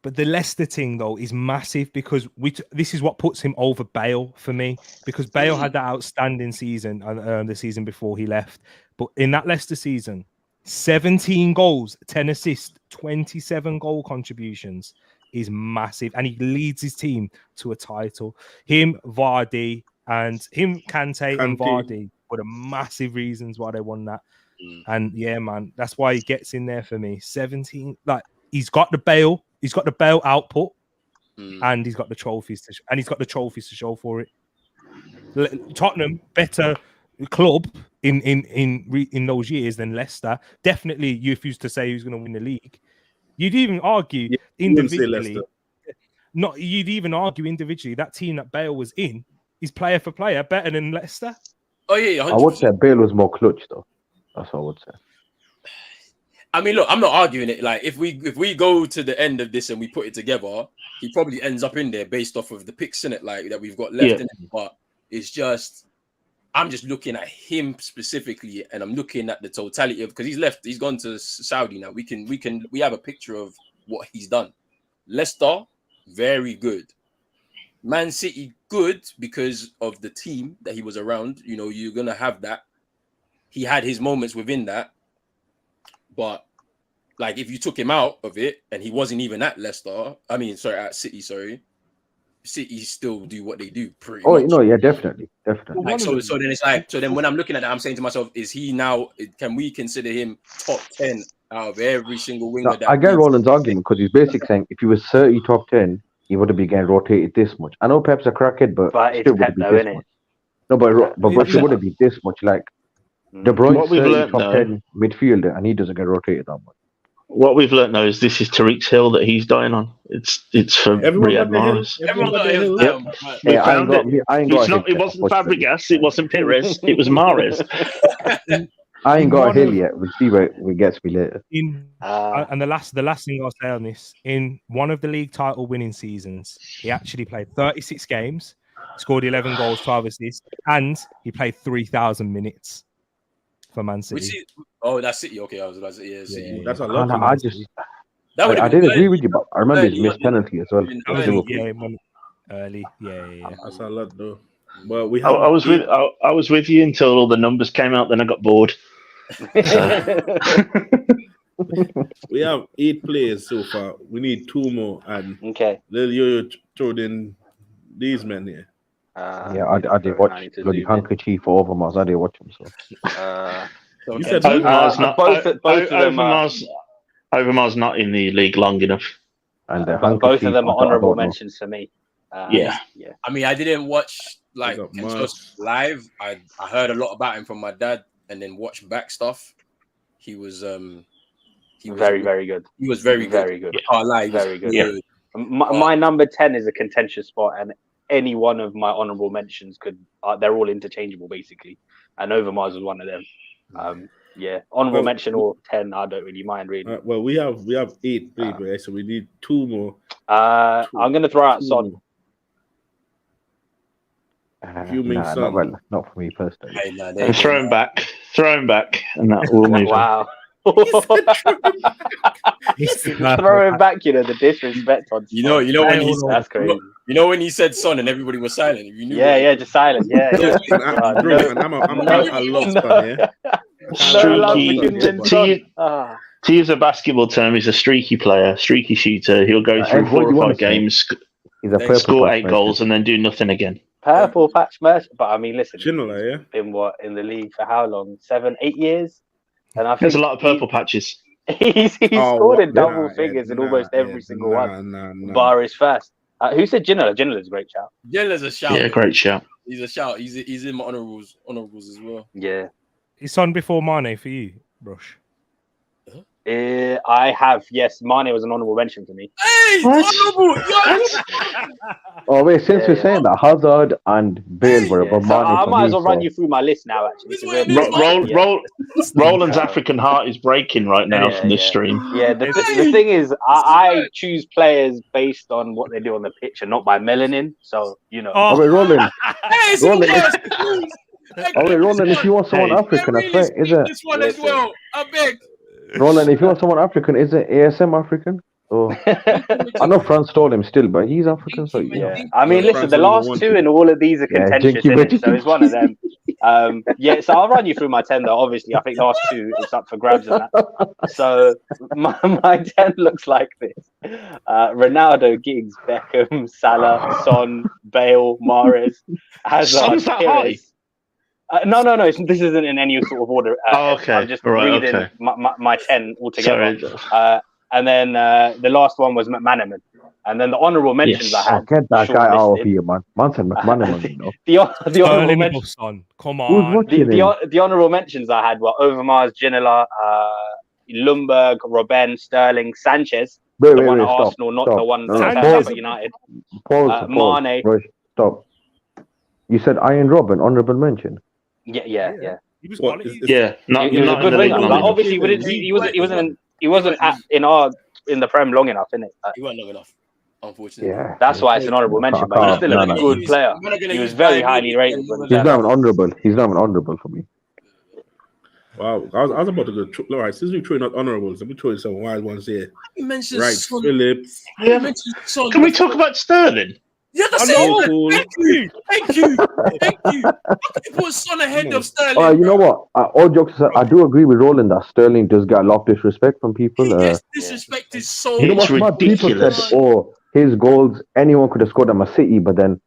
But the Leicester thing though is massive because this is what puts him over Bale for me, because Bale had that outstanding season the season before he left. But in that Leicester season, 17 goals, 10 assists, 27 goal contributions is massive, and he leads his team to a title. Him, Vardy, and Kante and Vardy were the massive reasons why they won that. And yeah, man, that's why he gets in there for me. 17, like he's got the Bale output, and he's got the trophies to show for it. Tottenham better club in those years than Leicester. Definitely, you used to say who's going to win the league. You'd even argue individually. You'd even argue individually that team that Bale was in is player for player better than Leicester. Oh yeah, 100%. I would say Bale was more clutch though. That's what I would say. I mean, look, I'm not arguing it. Like, if we go to the end of this and we put it together, he probably ends up in there based off of the picks in it, like that we've got left in it. But it's just, I'm just looking at him specifically, and I'm looking at the totality of, because he's gone to Saudi now. We have a picture of what he's done. Leicester, very good. Man City, good because of the team that he was around. You know, you're gonna have that. He had his moments within that. But like, if you took him out of it and he wasn't even at Leicester, at City, City still do what they do pretty much. No, yeah, definitely. Like, so then it's like, so then when I'm looking at that, I'm saying to myself, is he now, can we consider him top 10 out of every single winger? I get Roland's argument, because he's basically saying if he was 30 top 10, he would have been getting rotated this much. I know Pep's a crackhead, but it's Pep though, isn't it? No, but it would have been this much. Like, De Bruyne's 30 top 10 midfielder, and he doesn't get rotated that much. What we've learnt now is this is Tariq's hill that he's dying on. It's for Riyad Mahrez. It wasn't Fabregas, it wasn't Pires, it was Mahrez. I ain't got a hill yet. We'll see where it gets me later. And the last thing I'll say on this, in one of the league title winning seasons, he actually played 36 games, scored 11 goals, 12 assists, and he played 3,000 minutes for Man City. That's City. Okay, I was about to say, yeah, City. That's a lot. I did agree with you, but I remember his missed penalty as well. Early. That's a lot, though. But I was with you until all the numbers came out. Then I got bored. We have 8 players so far. We need 2 more, and Lil Yo throw in these men here. I did watch bloody Handkerchief for Overmars. I did watch him. So you said Overmars not. Both of them Overmars not in the league long enough, and both of them are honourable mentions for me. Yeah. I mean, I didn't watch like live. I heard a lot about him from my dad, and then watched back stuff. He was very, very good. He was very good. Yeah. Very good. Yeah. My number 10 is a contentious spot, and any one of my honourable mentions they're all interchangeable basically, and Overmars was one of them. Honourable mention or 10, I don't really mind really. Well, we have 8 people, so we need 2 more. I'm going to throw out Son. Not for me personally. Throw him back, and that will move. Wow. Throw him back, the disrespect on. You know when that's crazy. You know when he said Son and everybody was silent. You knew. Just silent. Yeah. I'm a lost fan. To use a basketball term, he's a streaky player, streaky shooter. He'll go through 4 or 5 games, score 8 goals, and then do nothing again. Purple patch merch, but I mean, listen, Ginola, been in the league for how long? 7, 8 years, and I think there's a lot of purple patches. He's scored in double figures in almost every single one, bar his first. Who said Ginola? Ginola is a great shout. Ginola is a shout. Yeah, great shout. He's a shout. He's in my honorables as well. Yeah. It's on before Mane for you, Rush. I have, yes. Mane was an honourable mention for me. Hey, honourable! Yes! Oh wait, since we're saying that, Hazard and Bale were above So Mane. I for might me, as well so- run you through my list now, actually. This because is what it is. Roland's African heart is breaking right now Yeah, from this yeah. stream. Yeah, the thing is, I choose players based on what they do on the pitch and not by melanin. So, you know. Oh wait, Roland. Hey, Roland, yes, if- please. Oh wait, Roland, if you want someone Hey. African, I Really swear, speak is it this one as well. I beg. Roland? If you want someone African, is it ASM African? So I know France stole him still, but he's African, so yeah. Yeah, I mean, Yeah, listen, the France last only two in all of these are Yeah, contentious, Jinky innit? Jinky. So it's one of them. Yeah, so I'll run you through my 10 though. Obviously, I think the last two is up for grabs and that. So my 10 looks like this: Ronaldo, Giggs, Beckham, Salah, Son, Bale, Mahrez, Hazard, Son's that high? Pires. No. This isn't in any sort of order. Okay, I'm just right, reading okay. my 10 altogether. Sorry. And then the last one was McManaman. And then the honourable mentions Yes. I Oh, had. get that guy out of shortlisted. here, man. Man said McManaman, you know. The honourable Sterling mentions. Son. Come Who's on. watching him? The honourable mentions I had were Overmars, Ginola, Lundberg, Robben, Sterling, Sanchez, Wait, the wait, one wait, at stop. Arsenal, not stop. the one No, that no, turned up pause, at United. pause, Mane. Rush, stop. You said Iron Robin, honourable mention. Yeah. He was What, quality. is- Yeah, not, He was a not in good the league winger. long Like, enough. obviously, he wasn't in the Prem long enough, innit? He wasn't long enough, unfortunately. Yeah. That's why it's an honourable mention, but he's still No, a no. good player. He was very highly rated when he He's turned not up. an honourable. He's not an honourable for me. Wow, I was about to go. All right, since we're throwing out honourables, let me throw in some wild ones here. He mentioned Right, Son. Phillips. He mentioned Son. Can we talk about Sterling? Yeah, that's I know. it. Thank you. How can you put Son ahead of Sterling? You know what? All jokes aside, I do agree with Roland that Sterling does get a lot of disrespect from people. Yes, disrespect is so. You know It's what's mad? People ridiculous. said, "Oh, his goals, anyone could have scored them at City," but then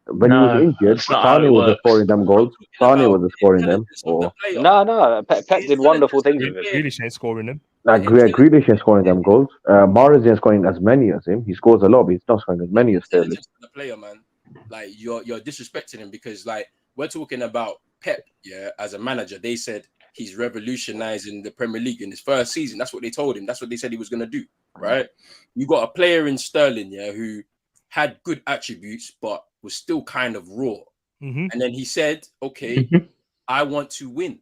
when he No, was injured, that's not how it Sane was works. scoring them goals. Sane was scoring them. Or No, Pep did wonderful things with it. Grealish ain't scoring them. like Grealish is scoring them goals. Mahrez isn't scoring as many as him. He scores a lot, but he's not scoring as many as Sterling. Intelligence of the player, man. Like you're disrespecting him because like we're talking about Pep, yeah, as a manager. They said he's revolutionizing the Premier League in his first season. That's what they told him. That's what they said he was gonna do, right? You got a player in Sterling, yeah, who had good attributes but was still kind of raw. Mm-hmm. And then he said, okay, Mhm. I want to win.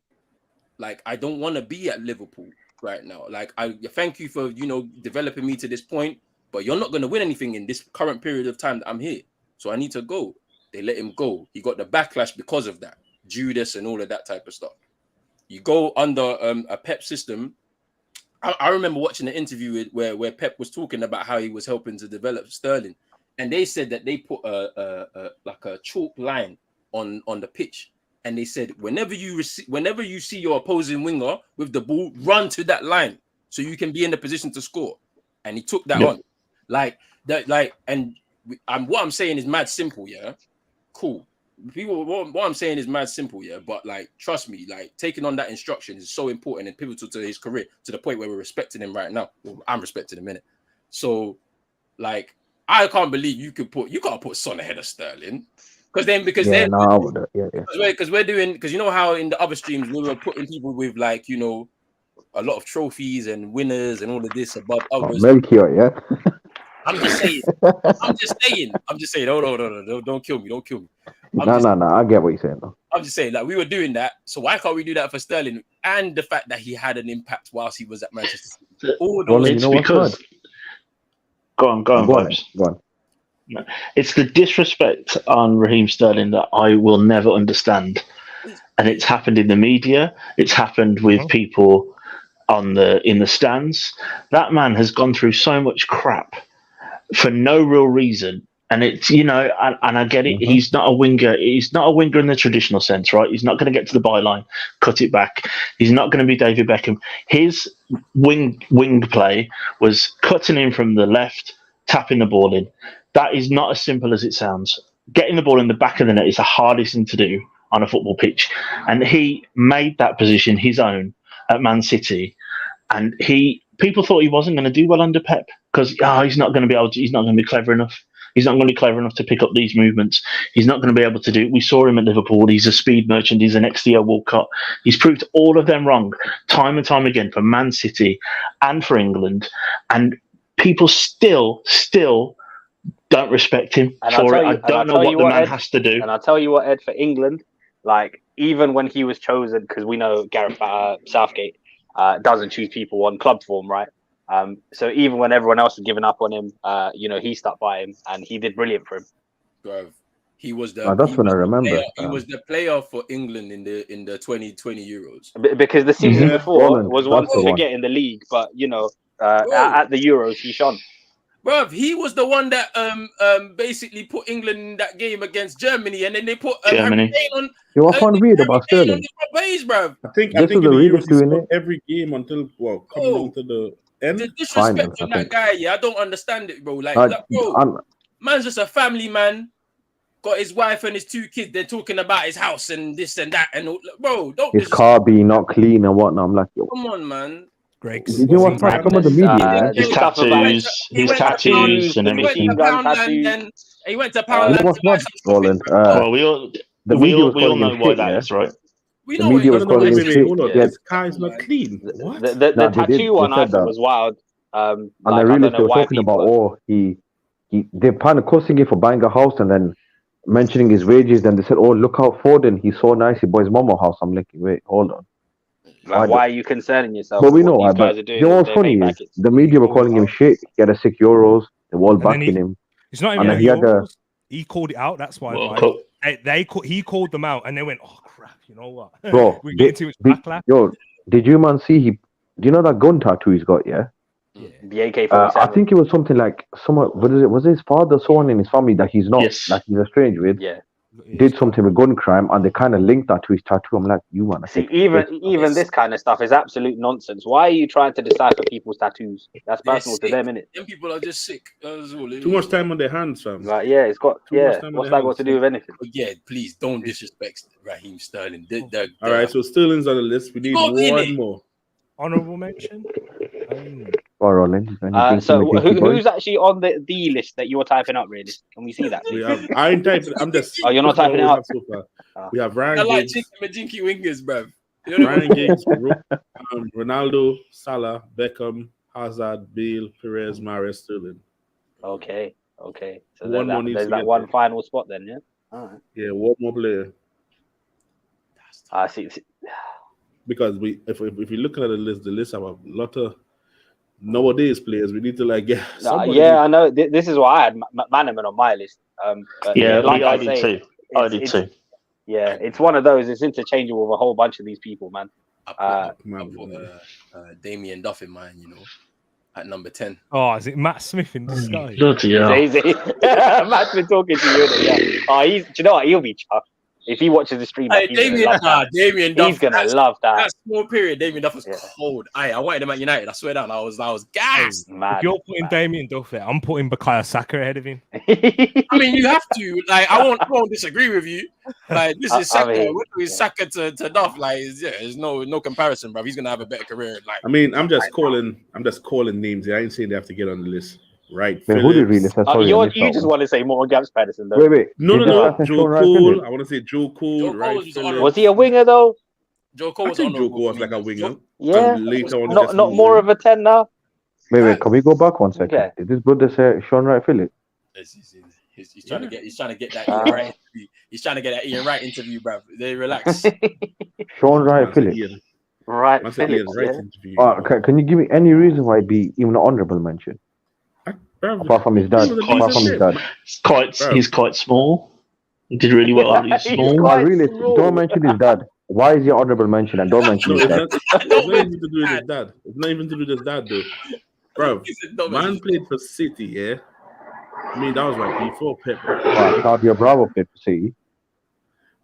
Like, I don't want to be at Liverpool right now. Like, I thank you for, developing me to this point, but you're not going to win anything in this current period of time that I'm here. So I need to go. They let him go. He got the backlash because of that. Judas and all of that type of stuff. You go under a Pep system. I remember watching an interview where Pep was talking about how he was helping to develop Sterling. And they said that they put a chalk line on the pitch, and they said whenever you see your opposing winger with the ball, run to that line so you can be in the position to score. And he took that on, what I'm saying is mad simple, yeah. Cool. People, what I'm saying is mad simple, yeah. But like, trust me, like taking on that instruction is so important and pivotal to his career to the point where we're respecting him right now. Well, I'm respecting him in it. So, like. I can't believe you can't put Son ahead of Sterling because we're doing, because you know how in the other streams we were putting people with like a lot of trophies and winners and all of this above others. Melchior, yeah. I'm just saying. No, don't kill me. No, I get what you're saying. Though. I'm just saying, like we were doing that, so why can't we do that for Sterling? And the fact that he had an impact whilst he was at Manchester City. All those It's because. Go on, Vibes. Go on. No. It's the disrespect on Raheem Sterling that I will never understand. And it's happened in the media. It's happened with people in the stands. That man has gone through so much crap for no real reason. And it's, and I get it. Mm-hmm. He's not a winger. He's not a winger in the traditional sense, right? He's not going to get to the byline, cut it back. He's not going to be David Beckham. His wing play was cutting in from the left, tapping the ball in. That is not as simple as it sounds. Getting the ball in the back of the net is the hardest thing to do on a football pitch. And he made that position his own at Man City. And people thought he wasn't going to do well under Pep because he's not going to be clever enough. He's not going to be clever enough to pick up these movements. He's not going to be able to do it. We saw him at Liverpool. He's a speed merchant. He's an ex-Theo Walcott. He's proved all of them wrong time and time again for Man City and for England. And people still don't respect him for it. I don't know what the man has to do. And I'll tell you what, Ed, for England, like, even when he was chosen, because we know Gareth Southgate doesn't choose people on club form, right? So even when everyone else was giving up on him, he stuck by him, and he did brilliant for him. Bruv, he was the. That's when I remember. He was the player for England in the 2020 Euros. Because the season before Holland, was one that's the to one. get in the league, but at the Euros he shone. Bruv, he was the one that basically put England in that game against Germany, and then they put Germany. on. You I found weird about Sterling. Base, bruv. I think This in was the the Euros realest he doing scored it. every game until coming on to the end. The disrespect Finals, on I that think. guy, yeah, I don't understand it, bro. Like, bro, I'm- man's just a family man. Got his wife and his 2 kids. They're talking about his house and this and that, and bro, don't. his car being not clean and whatnot. I'm like, yo, Come on, man. Greg. did you know what's like some of the media? His Stuff about- tattoos, He went to tattoos, and the everything. machine gun tattoos. and he went to You Poundland. know what's to buy mad, some stuff. Roland? Well, we all The media was we all calling know him why shit, that yeah? is, right? We The know media what was he calling him does. shit. Hold on, Yeah. his car is not clean. What? The No, they did. tattoo They one said happened that. was wild. And I I don't realized know they were why talking people- about, they're kind of cussing him for buying a house and then mentioning his wages. Then they said, oh, look how Foden, he's so nice, he bought his mama house. I'm like, wait, hold on. Like, why are you concerning yourself? But we with know, what these but guys are doing. you know what's They funny make is brackets. the media were calling him shit. He had a €6. They were all And then backing him. It's not And even then the he had the- Euros. He called it out. That's why. World like, Cup. he called them out, and they went, "Oh crap! You know what? Bro, We're getting too much backlash." Yo, did you man see do you know that gun tattoo he's got? Yeah, Yeah. The AK-47. I think it was something like what is it? Was it his father, someone in his family that he's not, Yes. like he's estranged with, Yeah. did something with gun crime, and they kind of linked that to his tattoo. I'm like, you man, See, even this kind of stuff is absolute nonsense. Why are you trying to decipher people's tattoos? That's They're personal to sick. them, innit? Them people are just sick. That's all it Too is. much time on their hands, fam. Like, yeah, it's got Too much time on What's their that got hands, to do with anything? But yeah, please don't disrespect Raheem Sterling. All right, so Sterling's on the list. We need Oh, one innit? more. Honorable mention. Or Roland. So who's actually on the list that you're typing up? Really? Can we see that? We Please? have. I ain't typing. I'm just. Oh, you're not this is typing what it we up? have so far. Ah. We have I Ryan like Giggs, Majinky wingers, bruv. You know Ryan Giggs, Ronaldo, Salah, Beckham, Hazard, Bale, Perez, Mahrez, Sterling. Okay. So One more needs there's to that get one there. final spot then, yeah. All right. Yeah, one more player. I see. Because if you're looking at the list have a lot of nowadays players. We need to like get. somebody Yeah, I know. This is why I had Manaman on my list. But Yeah, like I I did say, too. I it's- did too. Yeah, it's one of those. It's interchangeable with a whole bunch of these people, man. I Man, put Damien Duff in mine, you know, at number 10. Oh, is it Matt Smith in disguise? Bloody hell. It's easy. Matt's been talking to you. Yeah. Oh, do you know what? He'll be chuffed if he watches the stream. Hey, He's gonna love that. Damien Duff. He's gonna love that. That small period, Damien Duff was Yeah. cold. I wanted him at United. I swear down. I was gassed. Mad. If you're putting Damien Duff there, I'm putting Bukayo Saka ahead of him. I mean, you have to. Like, I won't disagree with you. Like, this is Saka. mean, What is Saka to Duff? Like, there's no comparison, bro. He's gonna have a better career. Like, I mean, I'm just calling names. I ain't saying they have to get on the list, right? Wait, who did really Phillips. say sorry? I missed You that just one. want to say Morgan Gaps Pedersen, though. Wait. No. Did you say Joe Sean Wright Cole. Phillips? I want to say Joe Cole, Joe Cole right? was Phillips. Was he a winger though? Joe Cole I was think Joe honorable Cole was for like me. a winger. Yeah. And later on, Not more of a 10 now. Wait, can we go back one second? Okay. Did this brother say Sean Wright Phillips? He's trying to get that Ian Wright interview. He's trying to get that Ian Wright interview, bro. They relax. Sean Wright Phillips. Right, That's an Phillips. Ian Yeah. Wright interview. Can you give me any reason why it'd be even an honourable mention? Apart from his dad. Apart from his dad. He's quite small. He did really well. He's He's small. quite Really, small. don't mention his dad. Why is he honourable mention and don't mention No, his it's dad? not even to do with his dad. It's not even to do with his dad, though. Bro, He said, "No, man played for City, yeah? I mean, that was like before Pep. Claudio Bravo played for City.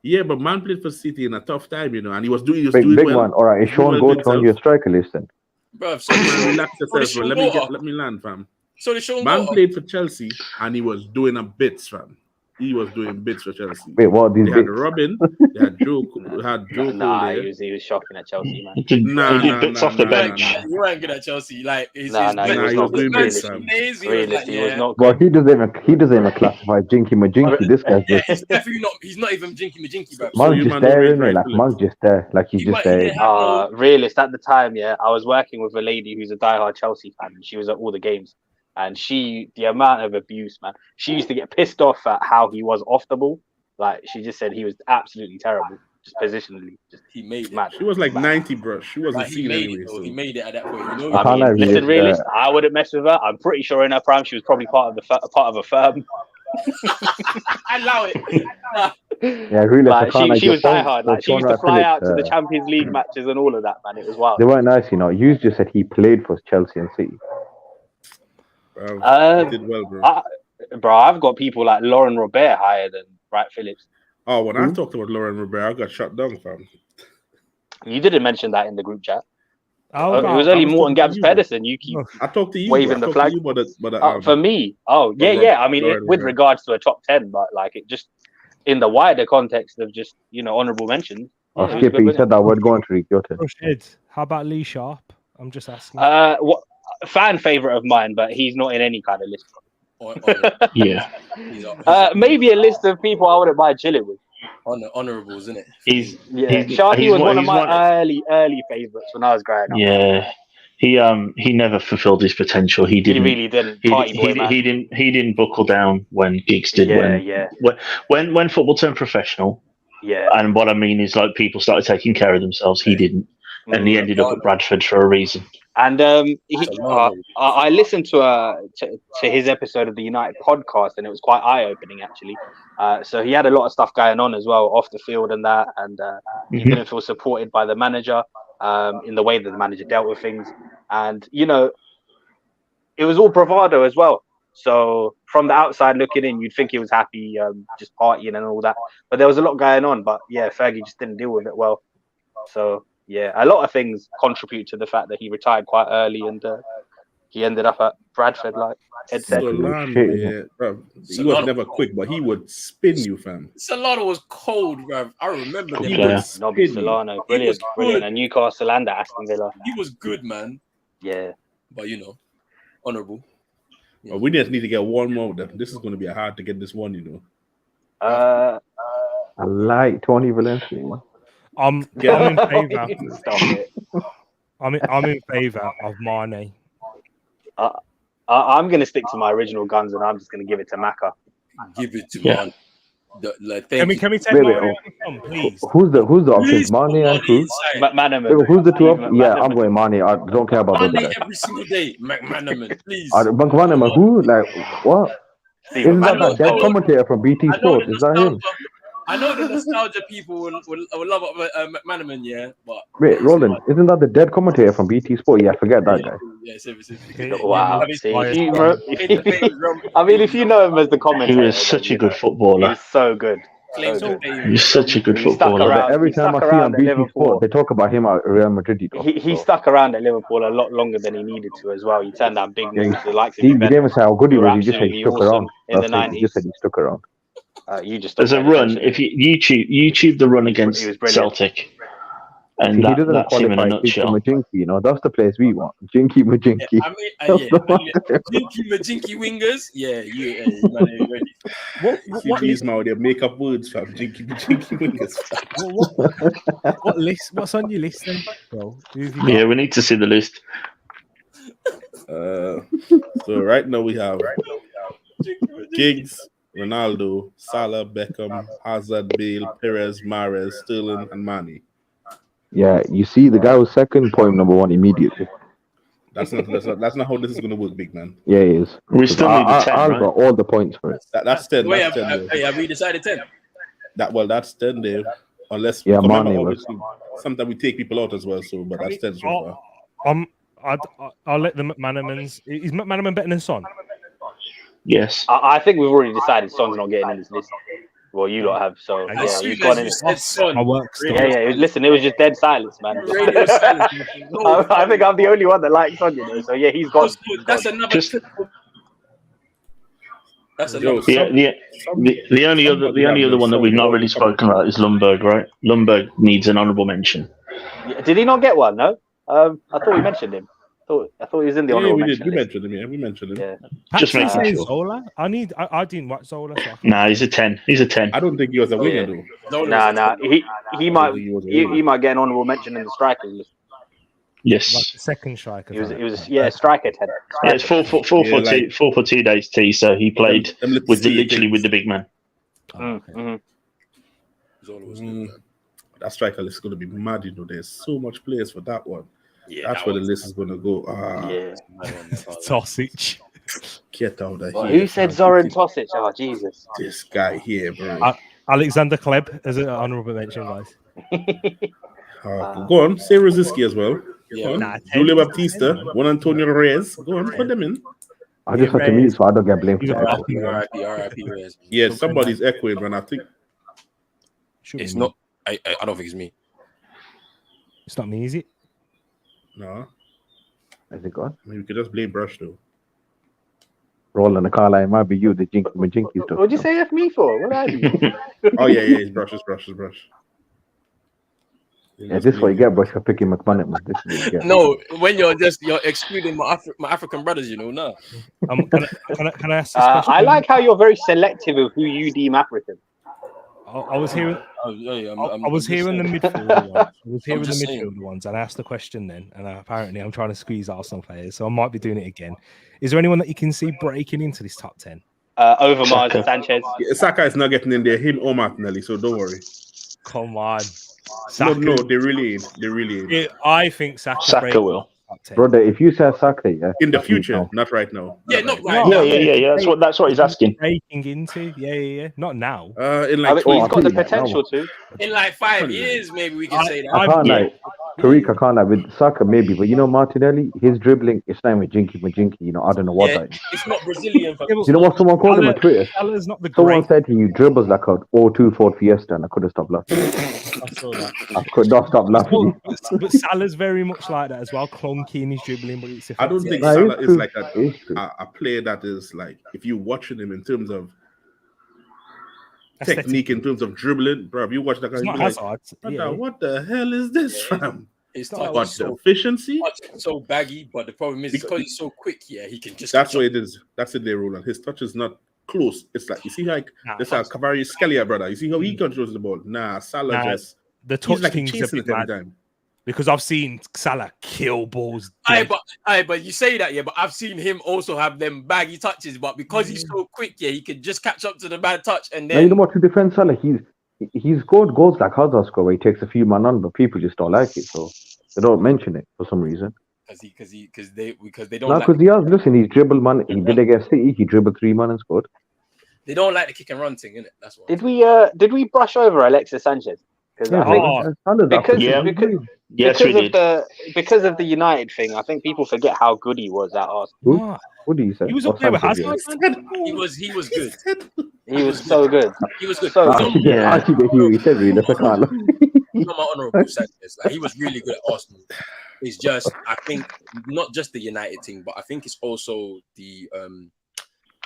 Yeah, but man played for City in a tough time, you know, and he was doing Big well. one. All right, is Sean Doing well Goat on himself. your striker list then? bro. So Man, relax yourself, Sean bro. Goat. Let me land, fam. So the Sean Man Goat. played for Chelsea and he was doing a bits, fam. he was doing bits for Chelsea. Wait, what? These They had bits? Robin, they had Joe Cole Nah, there. he was shocking at Chelsea, man. He did, Nah, he did nah, bits nah, off the nah, bench. nah, nah. You weren't good at Chelsea. Like, his Nah, he was not doing good. bits, Realistically, fam. days, he was like, realistically, he was yeah. not Well, good. he doesn't even classify Jinky Majinky. This guy's Yeah, just he's definitely not. He's not even jinky majinky, bro. So Monk's you just man don't there, rate isn't it? Wright Like Phillips? Monk's just there, like he's He just might- there. yeah, no- Realist at the time, yeah, I was working with a lady who's a diehard Chelsea fan, and she was at all the games. And the amount of abuse, man, she used to get pissed off at how he was off the ball. Like, she just said he was absolutely terrible, just positionally, just He made it. mad. She was like 90, bro. She wasn't Like, he seen made anyway. it. Though. So. He made it at that point. You know. I I can't mean, lie, listen, realist, realist, I wouldn't mess with her. I'm pretty sure in her prime she was probably part of a firm. I allow it. Yeah, realist. I Like, can't lie. she your was point diehard. for Like, she used Sean to fly Wright out to the Phillips, Champions League matches and all of that, man. It was wild. they weren't nice, you know. You just said he played for Chelsea and City. He did well, bro. Bro, I've got people like Lauren Robert higher than Wright Phillips. Oh, when I talked about Lauren Robert, I got shut down, fam. You didn't mention that in the group chat. Oh, It was I only was Morton talking Gabs to you, bro. Pedersen. You keep I talked to you. waving bro. the I talked flag. to you, but for me. Oh, yeah, Lauren- yeah. I mean, Lauren with Robert. regards to a top 10, but like it just in the wider context of just, honorable mentions. Oh, yeah, it was Skip, good, you wasn't said that word going to your turn. Rashid, how about Lee Sharp? I'm just asking. What fan favorite of mine, but he's not in any kind of list. Yeah, Maybe a list of people I wouldn't mind chilling with. Honorables, isn't it? he's Yeah, he's- Sharky he's was one of he's my early favorites when I was growing up. Yeah, he never fulfilled his potential. He He didn't. really didn't. He, Party boy, man. he didn't buckle down when Giggs did. Yeah, When football turned professional, yeah. and what I mean is like people started taking care of themselves. He didn't, and he ended up at Bradford for a reason. And I listened to his episode of the United podcast, and it was quite eye opening actually. So he had a lot of stuff going on as well off the field and that, and he didn't feel supported by the manager in the way that the manager dealt with things, and it was all bravado as well. So from the outside looking in, you'd think he was happy, just partying and all that, but there was a lot going on. But yeah, Fergie just didn't deal with it well. So. Yeah, a lot of things contribute to the fact that he retired quite early, and he ended up at Bradford, like Ed said. Solano, yeah, bro. He was never quick, but he would spin you, fam. Solano was cold, bro. I remember Good him. player. Nobby Solano, brilliant, brilliant. And Newcastle and Aston Villa. He was good, man. Yeah. But honorable. But we just need to get one more. This is going to be hard to get this one, I like Tony Valencia. I'm in favour. Stop it. I'm in favour of Mane. I'm going to stick to my original guns, and I'm just going to give it to Maka. Give it to Yeah. man. Can we take Wait, Mane on, please? Who's the options? Mane and who? McManaman. Who's the two up? Yeah, I'm going Mane. I don't care about those Mane guys. every single day. McManaman, please. McManaman, who? Like, what? Stephen Isn't that McManaman. that dead commentator from BT I know Sports? the Is that him? nostalgia- I know the nostalgia people will love McManaman, yeah, but Wait, Roland, isn't that the dead commentator from BT Sport? Yeah, forget that guy. Yeah, seriously. Wow. Yeah, See, yeah. I mean, if you know him as the He commentator, was such a good he footballer. was so good. Claims So of fame. He was such a good He stuck footballer. around. But every He time I stuck see around on at BT Liverpool. Sport, they talk about him at Real Madrid. He stuck around at Liverpool a lot longer than he needed to as well. He turned down big moves. The likes of He Juventus. didn't even say how good he were was. He just said he absolutely stuck awesome around. in the That's it. He just 90s. said he stuck around. You just There's a don't pay run. attention. If you YouTube the run against He was brilliant. Celtic, and See, he doesn't that's him in a qualify Jinky nutshell. Majinky, that's the place we want. Jinky Majinky. Yeah, Jinky Majinky wingers. Yeah, man, you're ready. What These now they make up words, fam. Jinky wingers. what list? What's on your list then, bro? Who have you got? Yeah, we need to see the list. So right now we have Giggs, Ronaldo, Salah, Beckham, Hazard, Bale, Perez, Mahrez, Sterling, and Mane. Yeah, you see, the guy was second, point number one immediately. That's not how this is going to work, big man. Yeah, he is. We still need the 10, I've right? got all the points for it. That's 10. Wait, That's 10 there. have we decided 10? That's 10 there. Unless Yeah, remember, Mane obviously, sometimes we take people out as well. So, but that's 10 so far. I'll let the McManamans. Is McManaman better than Son? Yes. I think we've already decided Son's not getting in this list. Well, you lot have, so As yeah, As he's soon gone as in. you said Son, My work still. Yeah. Listen, it was just dead silence, man. radio silence. No, I think I'm the only one that likes Son, So yeah, he's gone. that's another. Just- That's a Yo, lot. The only other one that we've not really spoken about is Lundberg, right? Lundberg needs an honourable mention. Yeah, did he not get one? No. I thought we mentioned him. I thought he was in the Yeah, honorable we mention did. We list. mentioned him. Yeah, we mentioned him. Yeah. Just Patrick making says sure. Zola. I didn't watch Zola. So I can't- Nah, he's a 10. He's a 10. I don't think he was a winger Yeah. though. Nah. He I might don't think he was a winger. he might get an honourable mention in the strikers list. Like Yes. the second striker. He was striker 10. Yeah, it's 4 for 2 days T, so he played Them little with silly literally things. with the big man. Zola was good, Mm. man. That striker list is going to be mad. You know, there's so much players for that one. Yeah, That's that where the was- list is going to go. Yeah. Sausage. Get out of Well, here. who said fam. Zoran Tosic? Oh Jesus. This guy here, bro. Alexander Kleb as an honourable mention, guys. Go on, say Rosiski as well. Yeah. Go on. Nah, Julio 10. Baptista, Juan Antonio Reyes. Go on, put them in. I just had to mute so I don't get blamed for He's that. R.I.P. Reyes. Yeah, somebody's echoing, man. I think. Should It's be not. me. I don't think it's me. It's not me, is it? No, Has it gone? maybe we could just blame Brush though. Rolling the car line might be you, the jinky majinky stuff. What'd you say F me for? What are you? Oh yeah, it's Brush. Yeah, this is what you get, boys, for picking McManaman. This is what you get. No, when you're excluding my African brothers, you know, no. Can I ask this question? I like how you're very selective of who you deem African. I was hearing. I I was hearing the midfield ones. I was hearing the just midfield ones, and I asked the question then, and apparently I'm trying to squeeze Arsenal players, so I might be doing it again. Is there anyone that you can see breaking into this top 10? Overmars, Saka. Sanchez. Yeah, Saka is not getting in there. Him or Martinelli, so don't worry. Come on, No, Saka. no, they really ain't. They really ain't. Yeah, I think Saka. Saka breaks will. top 10. Brother, if you say Saka, yeah. In the please future, no. not right now. Yeah, Not not right right now. now. Yeah. That's what he's asking. Breaking into, yeah. Not now. In I like mean, he's 20, got the yeah, potential to. In like 5 years, maybe we can say that. I can't Yeah. like Tariq, I can't like with Saka maybe, but you know Martinelli, his dribbling, it's not with jinky majinky, you know, I don't know what Yeah, that is. it's not Brazilian. Yeah, but You know what someone called him on Twitter? Salah's not the Someone great. said he dribbles like a 0-2 Ford Fiesta, and I could have stopped laughing. I saw that. I could not stop laughing. But Salah's very much like that as well, clunky in his dribbling, but it's I don't think Nah, Salah it's is true. like It's true. a player that is like, if you're watching him in terms of aesthetic. technique, in terms of dribbling, bro, if you watch that guy, It's you not be like, Hazard. what the hell is this, fam? It's But But touch the so, efficiency, so baggy, but the problem is Because- because he's so quick. Yeah, he can just. that's what it is. That's it, they roll on. His touch is not close. It's like, you see, like, Nah, this is Cavani Scalia, brother. You see how he controls the ball? Nah, Salah Nah, just, The he's touch like thing's a chasing bit it every mad time. because I've seen Salah kill balls. Aye, dead. but you say that, yeah. But I've seen him also have them baggy touches, but because he's so quick, yeah, he can just catch up to the bad touch and Now, you then. know what, to defend Salah, he's scored goals like Hazard score where he takes a few man on, but people just don't like it, so they don't mention it for some reason. Because they don't No, like, because he has, listen, he's dribbled man, he did against City, he dribbled 3 man and scored. they don't like the kick and run thing, innit? That's what. Did we brush over Alexis Sanchez? Because Yeah, I think Oh, Salah's because- absolutely because- great. Yes, we did. because of the United thing, I think people forget how good he was at Arsenal. Who? Nah, What do you say? he was Oh, up there with Sanchez, Hazard. yeah. man. He was good. He was so good. He was good. So- He's I on- should get, I should get you, he said, really, I can't lie. he's on my honourable Sanchez. Like, he was really good at Arsenal. It's just, I think, not just the United thing, but I think it's also the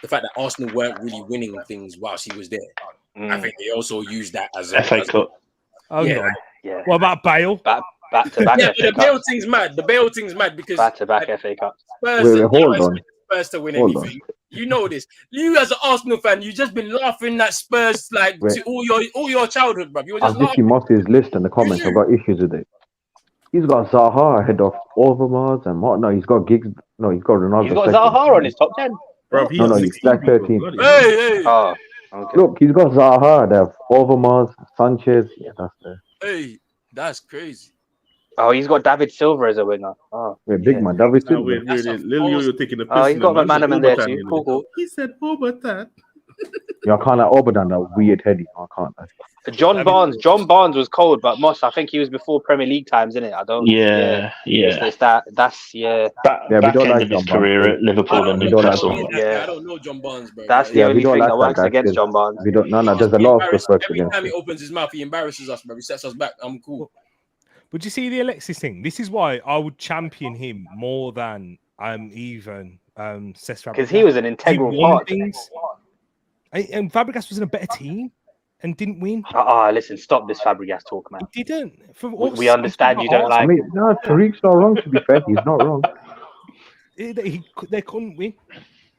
fact that Arsenal weren't really winning things whilst he was there. I think they also used that as a FA Cup. Oh, Yeah. God. Yeah, What about Bale? back to back Yeah, but FA the Bale Cup. thing's mad. The Bale thing's mad because Back to back FA Cup. Spurs, Wait, you know, hold it's on. Spurs to win Hold anything. You know this. You as an Arsenal fan, you just been laughing at Spurs like Wait. to all your childhood, bro. You were I've just just laughing. seen Moss's list in the comments, I've got issues with it. He's got Zaha ahead of Overmars and what? No, he's got Giggs. No, he's got Ronaldo. He's got second. Zaha on his top 10. Bro, he's No, he's 16 like people, 13. bloody Hey, Oh, okay. Look, he's got Zaha there, Overmars, Sanchez. Yeah, that's the hey, that's crazy. Oh, he's got David Silva as a winger. Oh, big yeah. man. David Now, Silva. wait, That's wait, a Lil false- Yo, you're taking the piss. Oh, he's got man. McManaman there Overtime, too. you know. Cool, cool. He said overtime. Yeah, I can't like Obadan, that weird heady. I can't. John Barnes was cold, but Moss, I think he was before Premier League times, isn't it? I don't. Yeah. It's that's yeah. Back we don't end like of his John career Barnes. at Liverpool and We don't like Newcastle. John Yeah. I don't know John Barnes, bro. That's the Yeah, we only don't thing like that that works guy, against still. John Barnes. We don't. No, there's a lot of stuff working Every against time he him. opens his mouth, he embarrasses us, bro. He sets us back. I'm cool. Would you see the Alexis thing? This is why I would champion him more than even Cesc Because he was an integral He won part. things. And Fabregas was in a better team and didn't win. Listen, stop this Fabregas talk, man. He didn't. We understand you don't like. No, Tariq's not wrong. To be fair, he's not wrong. They couldn't win.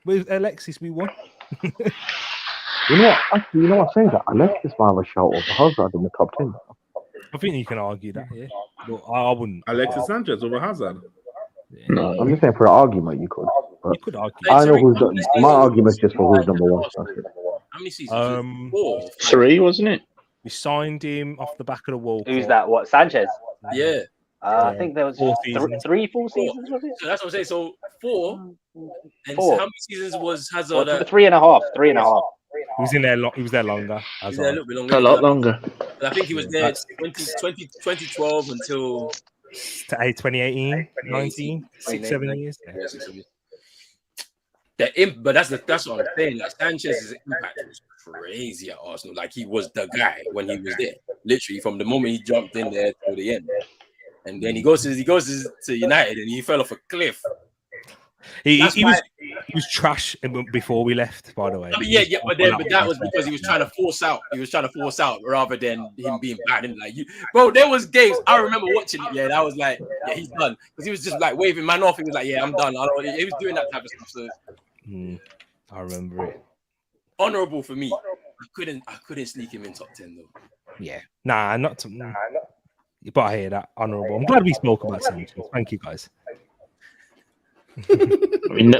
With Alexis, we won. You know what? Actually, you know what I'm saying? That Alexis might have a shout over Hazard in the top 10. I think you can argue that, yeah. But I wouldn't. Alexis Sanchez over Hazard. Yeah. No. I'm just saying for an argument, you could. But You could argue. I know who's my argument's just for who's number one. That's it. How many seasons? 4. 3, wasn't it? We signed him off the back of the World Who's Cup. that? What, Sanchez? Yeah. I think there was 4 seasons. 3 full seasons, was it? So that's what I'm saying. So 4. And 4. how many seasons was Hazard? Or 3.5. 3.5. He was in there. He was there longer. He was there a little bit longer. A lot longer. I think he was there 2012 until To 2018, 19, 6, 7 years. Yeah. But that's what I'm saying. Like Sanchez's impact was crazy at Arsenal. Like he was the guy when he was there. Literally from the moment he jumped in there to the end. And then he goes to United and he fell off a cliff. He was trash before we left, by the way. I mean, but that was because he was trying to force out. He was trying to force out rather than him being bad. And like bro, there was games I remember watching it. Yeah, that was like, yeah, he's done because he was just like waving man off. He was like, yeah, I'm done. He was doing that type of stuff. So I remember it. Honorable for me. I couldn't sneak him in top 10 though. Yeah, not to. But I hear that honourable. I'm glad we spoke about Sanchez. Thank you, guys. I mean,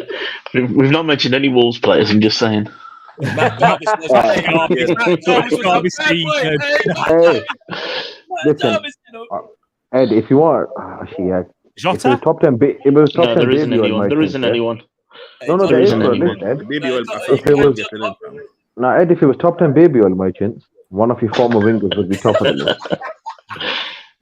we've not mentioned any Wolves players. I'm just saying. Matt Jarvis was Matt Jarvis was a bad boy. Listen, Ed, if you want, actually, yeah. If it was Jota? top 10, it was top 10. No, there isn't Baby oil, anyone. my There friend, isn't yeah. anyone. No, there There is. isn't anyone. Ed. Baby oil. If it was, now, Ed, if it was top 10 baby oil merchants, one of your former wingers would be top of the list.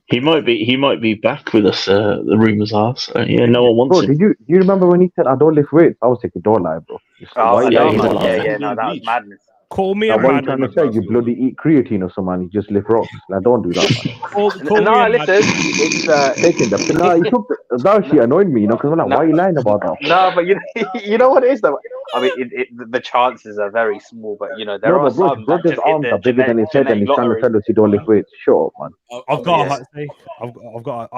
He might be back with us. The rumours are. So, yeah, no one wants Bro, him. do you remember when he said, "I don't lift weights"? I was thinking, "Don't lie, bro." Oh, yeah, no, he's man. alive. No, that was madness. Call me Now, a what are you man. trying to say? You bloody eat creatine or something, you just lift rocks. Now, don't do that, man. Call me No, a listen, man. it's Taking the no, you took the, that actually annoyed me, because I'm like, why are you lying about that? no, but you know what it is though. I mean, the chances are very small, but you know there are Bro, some that his just arms hit are the bigger than his head, and he's trying to tell us you don't lift weights. Shut up, man. I've got a hot take. I've got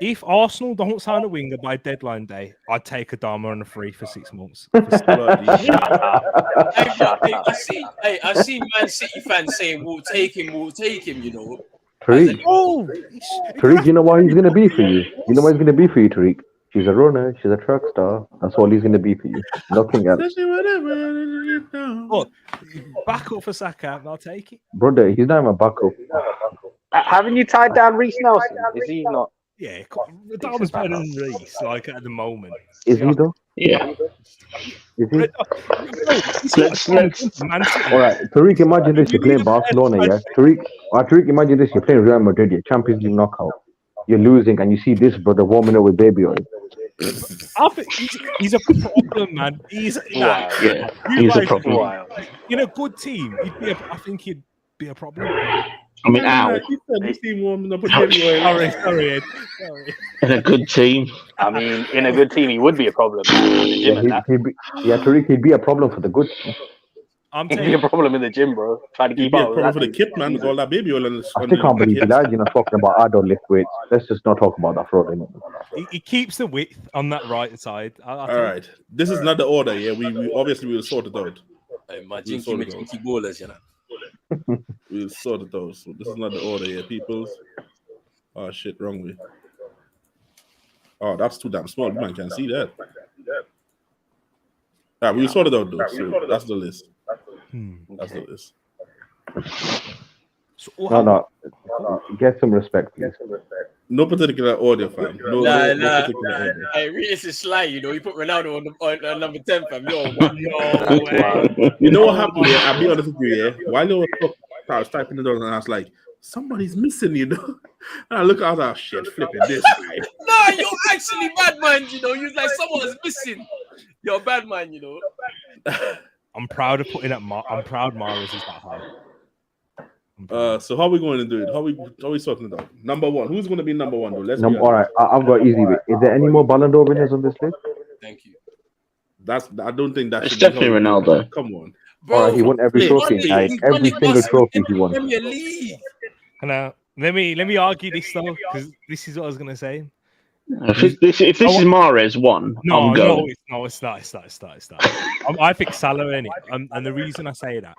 if Arsenal don't sign a winger by deadline day, I'd take Adama on a free for 6 months. Shut up. I see Man City fans saying we'll take him, you know. Tariq, Oh, you know what he's going to be for you? You know what he's going to be for you, Tariq? She's a runner, she's a track star. That's all he's going to be for you. Nothing else. look, back up for Saka, I'll take it. Brother, he's not even backup. Haven't you tied down Reece Nelson? Is he not? Yeah, Adama's better than Reece, like at the moment. Is he, though? Yeah. Is he? Let's Man City. All right, Tariq, imagine this. You're playing Barcelona, yeah? Tariq, imagine this. You're playing Real Madrid, yeah? Champions League knockout. You're losing, and you see this brother warming up with baby oil. I think he's a problem, man. He's Wow. Yeah, he's a problem. Wow. in a good team. I think he'd be a problem. I mean, ow. Sorry, Ed. Sorry. In a good team. I mean, in a good team, he would be a problem. Yeah, Tariq, he'd be a problem for the good team. I'm He'd be taking a problem in the gym, bro. Trying to He'd keep be a up. problem for the kit, man, with all that baby oil. I still can't believe you guys, talking about I don't lift weights. Let's just not talk about that fraud anymore. he keeps the width on that right side. All right, this is not the order. Yeah, we obviously will sort it out. My jinky ballers, you know. We'll sort it out. So this is not the order here, people. Oh shit, wrong way. Oh, that's too damn small. Man can't see that. Yeah, we'll sort it out though. So that's the list. That's the list. So, No. Get some respect, please. No particular order, fam. No particular order. Hey, Reece is sly, you know. He put Ronaldo on number 10, fam. Yo, You know what happened here? I'll be honest with you, yeah. While they were talking, I was typing it out and I was like, somebody's missing, you know. And I look out, oh shit, flipping this guy. Nah, you're actually bad man, you know. You're like someone's missing. You're a bad man, you know. I'm proud of putting up. I'm proud Mahrez is that high. So how are we going to do it? How are we sorting it out? Number one. Who's going to be number one, though? Let's be All right, I've got easy bit. Is there any more Ballon d'Or winners on this list? Thank you. I don't think that It's should be definitely how- Ronaldo. Come on. All right, he won every he's trophy. won it. Like, He's won every it single last trophy in he won. Premier League. Let me argue this though, because this is what I was gonna say. If this is Mahrez one, I'm going. It's not. I think Salah in it, and the reason I say that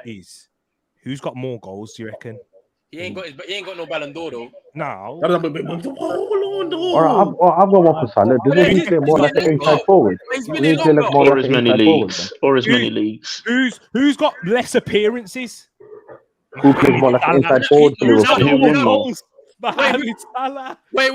is, who's got more goals? Do you reckon? He ain't got no Ballon d'Or though. No. Hold on, though. Or I've got one for Salah. Doesn't he play more like an inside forward? He's Doesn't been he play like more Or like as an many inside forward? leagues. Or as many leagues. Who's got less appearances? Who plays more like an inside forward for Who's Liverpool? got Who more won more? goals? Mohamed Salah. Wait.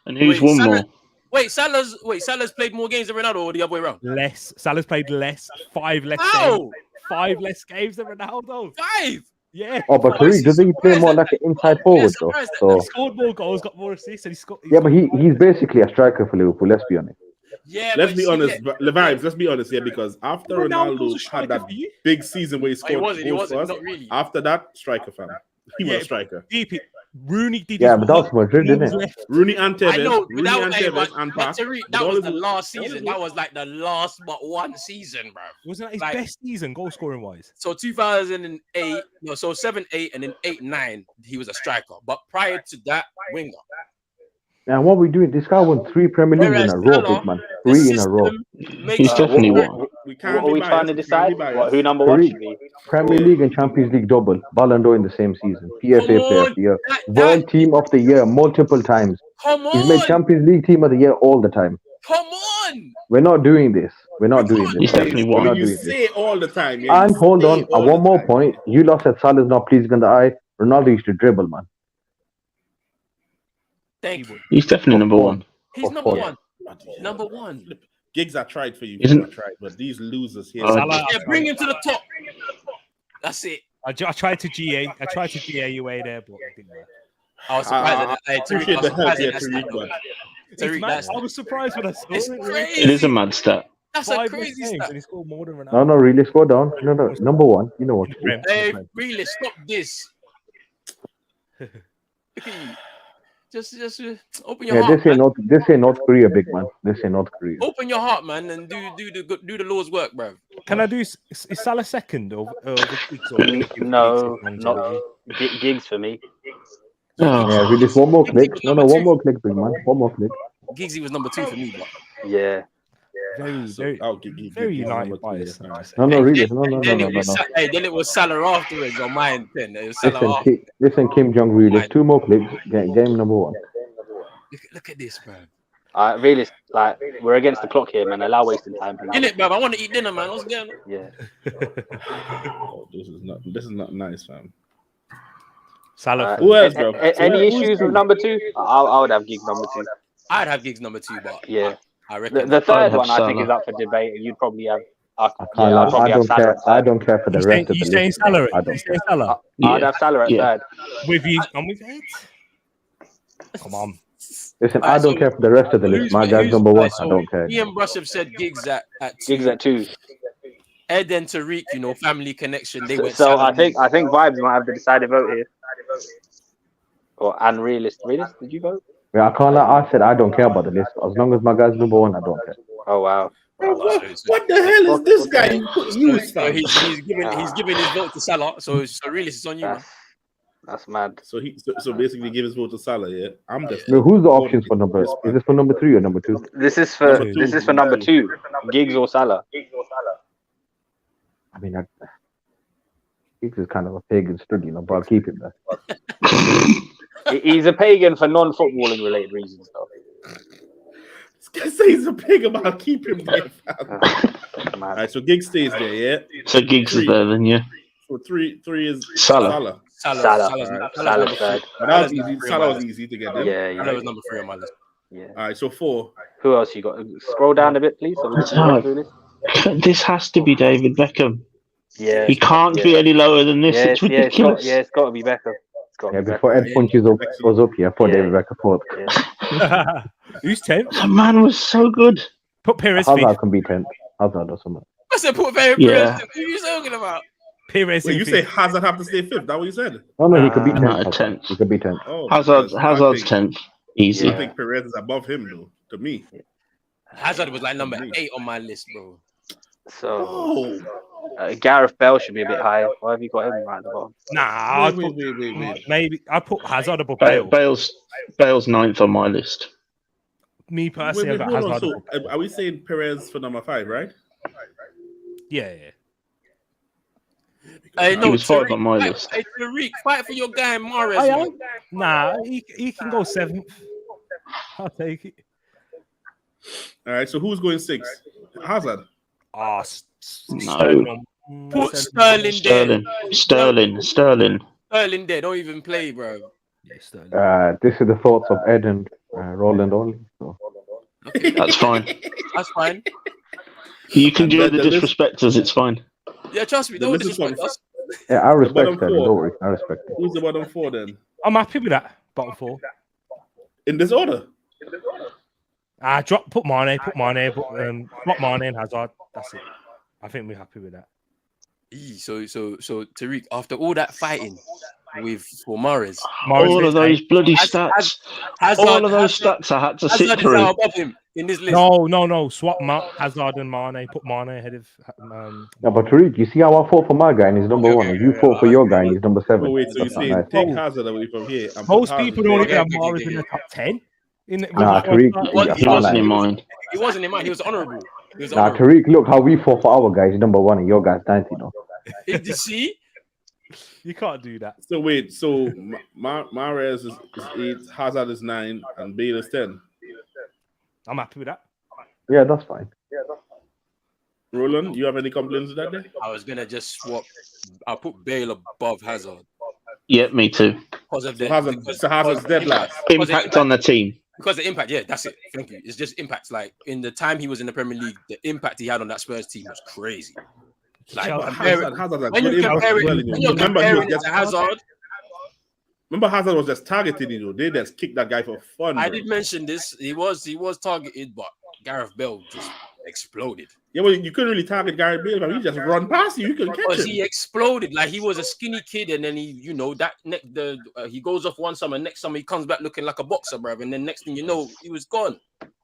And who's Wait, won Salah- more? Salah's played more games than Ronaldo or the other way around? Less. Salah's played less. 5 less games. How? 5 less games than Ronaldo. 5. Yeah. Oh, but Tariq, doesn't he play more like an inside forward though? So He scored more goals, got more assists, and he scored. yeah, but he's basically a striker for Liverpool. Let's be honest. Yeah, Let's but be see, honest, yeah. Vibes. Let's be honest here, because after Ronaldo's a Ronaldo striker had that for you. big season where he He scored wasn't, goals for us, not really. after that, striker fam. He was a striker. Deep it. Rooney did. Yeah, his but that was work. Madrid, He didn't was it? left. Rooney and Tevez. I know, but Rooney that, and hey, Tevez but, and but Pass. Tariq, With that all was his- the last all season. his- That was like the last but one season, bro. Wasn't that his Like- best season, goal scoring wise? So 2008, no, so 7, 8, and then 8, 9, he was a striker. But prior to that, winger. And what we doing? This guy won 3 Premier Leagues in Whereas a row, Salah, big man. The 3 in a row. system makes He's definitely what- won. We can't What are we be trying to biased, we can't decide? be biased. What, who number 1 should be? Premier League and Champions League double. Ballon d'Or in the same season. PFA Come Player on, of the Year. that- World Team of the Year multiple times. Come He's made on, Champions League Team of the Year all the time. come on. We're not doing this. We're not doing He's this. definitely We're won. not You doing this. say all the time. Yeah, And you hold say on, all one the more time. point. You lot said Salah's not pleasing in the eye. Ronaldo used to dribble, man. Thank you. He's definitely number one. He's Of number course. 1. Number 1. Gigs I tried for you. Isn't- I tried, but these losers here. Salah- Yeah, bring him to the top. That's it. I tried to GA you away there, but it didn't work. I was surprised at that. I Hey, Tariq, appreciate I was the help surprised here, at that stat, Tariq, though. but Tariq, that's I was surprised when I saw it's it. crazy. It is a mad stat. That's a 5 crazy games stat. and he scored more than Ronaldo. No, really, slow down. No, number 1. You know what? In the Prem. Hey, really, stop this. Just open your Yeah, heart. Man. this ain't North Korea, big man. This ain't North Korea. Open your heart, man, and do the Lord's work, bro. Can I do? Is Salah second or Giggs or No, not Gigs for me. Oh, Yeah, really, just one more click. No, one more click, big man. One more click. Giggsy was number 2 for me, but Yeah. very I'll give very you United number two, bias. yeah. No, really. then it was Salah afterwards on mine. Then it was Salah. Listen, Kim Jong really. 2 more clicks. Game number 1. Look at this, bro. Really, like, we're against the clock here, man. Allow wasting time. In it, bro. I want to eat dinner, man. What's going on? Yeah. Oh, this is not nice, fam. Salah. Who else, bro? Any issues with number 2? I would have Gigs number 2. I'd have Giggs number 2, but Yeah. I reckon The third have one I think Salah. is up for debate. You'd probably have. I'd I probably have don't Salah care. at I third. don't care for the You rest of the saying list. Salah? I You don't saying Salah? I'd have Salah at Yeah. third. With you? I'm with it. Come on. Listen, Alright, I don't so care for the rest of the list. My guy's number 1. I don't care. Me and Brush have said Giggs at 2. Giggs at 2. Ed and Tariq, family connection. They went. So Salah. I think Vibes might have the decided vote here. Or and realist. Realist, did you vote? Yeah, I can't lie. I said I don't care about the list. As long as my guy's number 1, I don't care. Oh wow. What the hell is this guy? News, So fam. he's giving his vote to Salah. So really, it's on you, man. That's mad. So basically give his vote to Salah, yeah? I'm just No, who's the options for number? Is this for number 3 or number 2? This is for Number two. number 2. Giggs or Salah. I mean, Giggs is kind of a pagan stud, but I'll keep him there. He's a pagan for non-footballing related reasons, though. This guy says he's a pig about keep him there, fam. Mad. Alright, so Gig stays there, yeah? So Giggs is there then, yeah. So three is Salah. Salah's third. But that was easy. Salah was easy to get in. Yeah. Salah was number 3 on my list. Yeah. Alright, so 4. Who else you got? Scroll down a bit, please. So we It's can go hard. through this. This has to be David Beckham. Yeah. He can't be any lower than this. It's ridiculous. It's got to be Beckham. It's got to Yeah, be before Beckham. Ed punches up, goes up here, for Yeah. David Beckham fourth. Yeah. Who's 10th? The man was so good. Put Perez Hazard 5th. can be 10th. Hazard or something. I said put very Yeah. Who are you talking about? Perez. Wait, in you fifth. say Hazard have to stay 5th? That what you said? No, he could be Ah, 10th. no, 10th. He could be 10th. Oh, Hazard's because I think- 10th. Easy. I think Perez is above him though, to me. Hazard was like number 8 on my list, bro. So Oh, Gareth Bale should be a bit higher. Why have you got him right at the bottom? Nah, wait. maybe I'd put Hazard above Bale. Bale's 9th on my list. Me personally, Wait, I've got hold on. Hazard So, above. are we saying Perez for number 5, right? Yeah. Hey, He was 5 Tariq, on my fight- list. Hey, Tariq, fight for your guy Mahrez. I man. am. Nah, he can go 7th. I'll take it. All right. So who's going 6? Hazard. Ah, No. Put Sterling there. Sterling. Sterling there. Don't even play, bro. Yeah, Sterling. This is the thoughts of Ed and Roland only. So. That's fine. That's fine. You can do And the the list- disrespect us. It's fine. Yeah, trust me. The Don't list is disrespect from- us. Yeah, I respect bottom that. 4. Don't worry, I respect it. Who's the bottom 4 then? I'm happy with that. Bottom 4. In this order? Put Mane, drop Mane and Hazard. That's it. I think we're happy with that. So Tariq, after all that fighting for Mahrez, All of those bloody Hazard- stats. Hazard, All of those stats I had to sit Hazard is now through. above him in this list. No. Swap Hazard and Mane. Put Mane ahead of. Yeah, but Tariq, you see how I fought for my guy and he's number 1, and you fought for your guy and he's number 7. Oh, wait. So you're That's not saying nice. take Hazard away from here. And put Most Hazard people there. don't even have Yeah, Mahrez yeah, in the top 10. Nah, Tariq, What? He wasn't in mine. He wasn't in mine. He was honourable. Nah, Tariq, look how we fought for our guy. He's number 1 and your guy's 90, you know. Did you see? You can't do that. So wait. So Mahrez is 8, Hazard is 9, and Bale is 10. I'm happy with that. Yeah, that's fine. Roland, you have any complaints with that day? I was gonna just swap. I'll put Bale above Hazard Yeah, me too. because of So the Hazard's dead last. Impact on the team. Because the impact, yeah, that's it. Thank you. It's just impact. Like in the time he was in the Premier League, the impact he had on that Spurs team was crazy. Like Yeah, Hazard's a when good you impact compare as well, it, you when know. you're Remember, he was comparing it just to Hazard, Remember, Hazard was just targeted, you know. They just kicked that guy for fun. I bro. did mention this. He was targeted, but Gareth Bale just exploded. Yeah, well, you couldn't really target Gary Bale, but he just run past you. You couldn't catch Because him. he exploded. Like he was a skinny kid, and then he he goes off one summer, next summer he comes back looking like a boxer, bro. And then next thing you know, he was gone.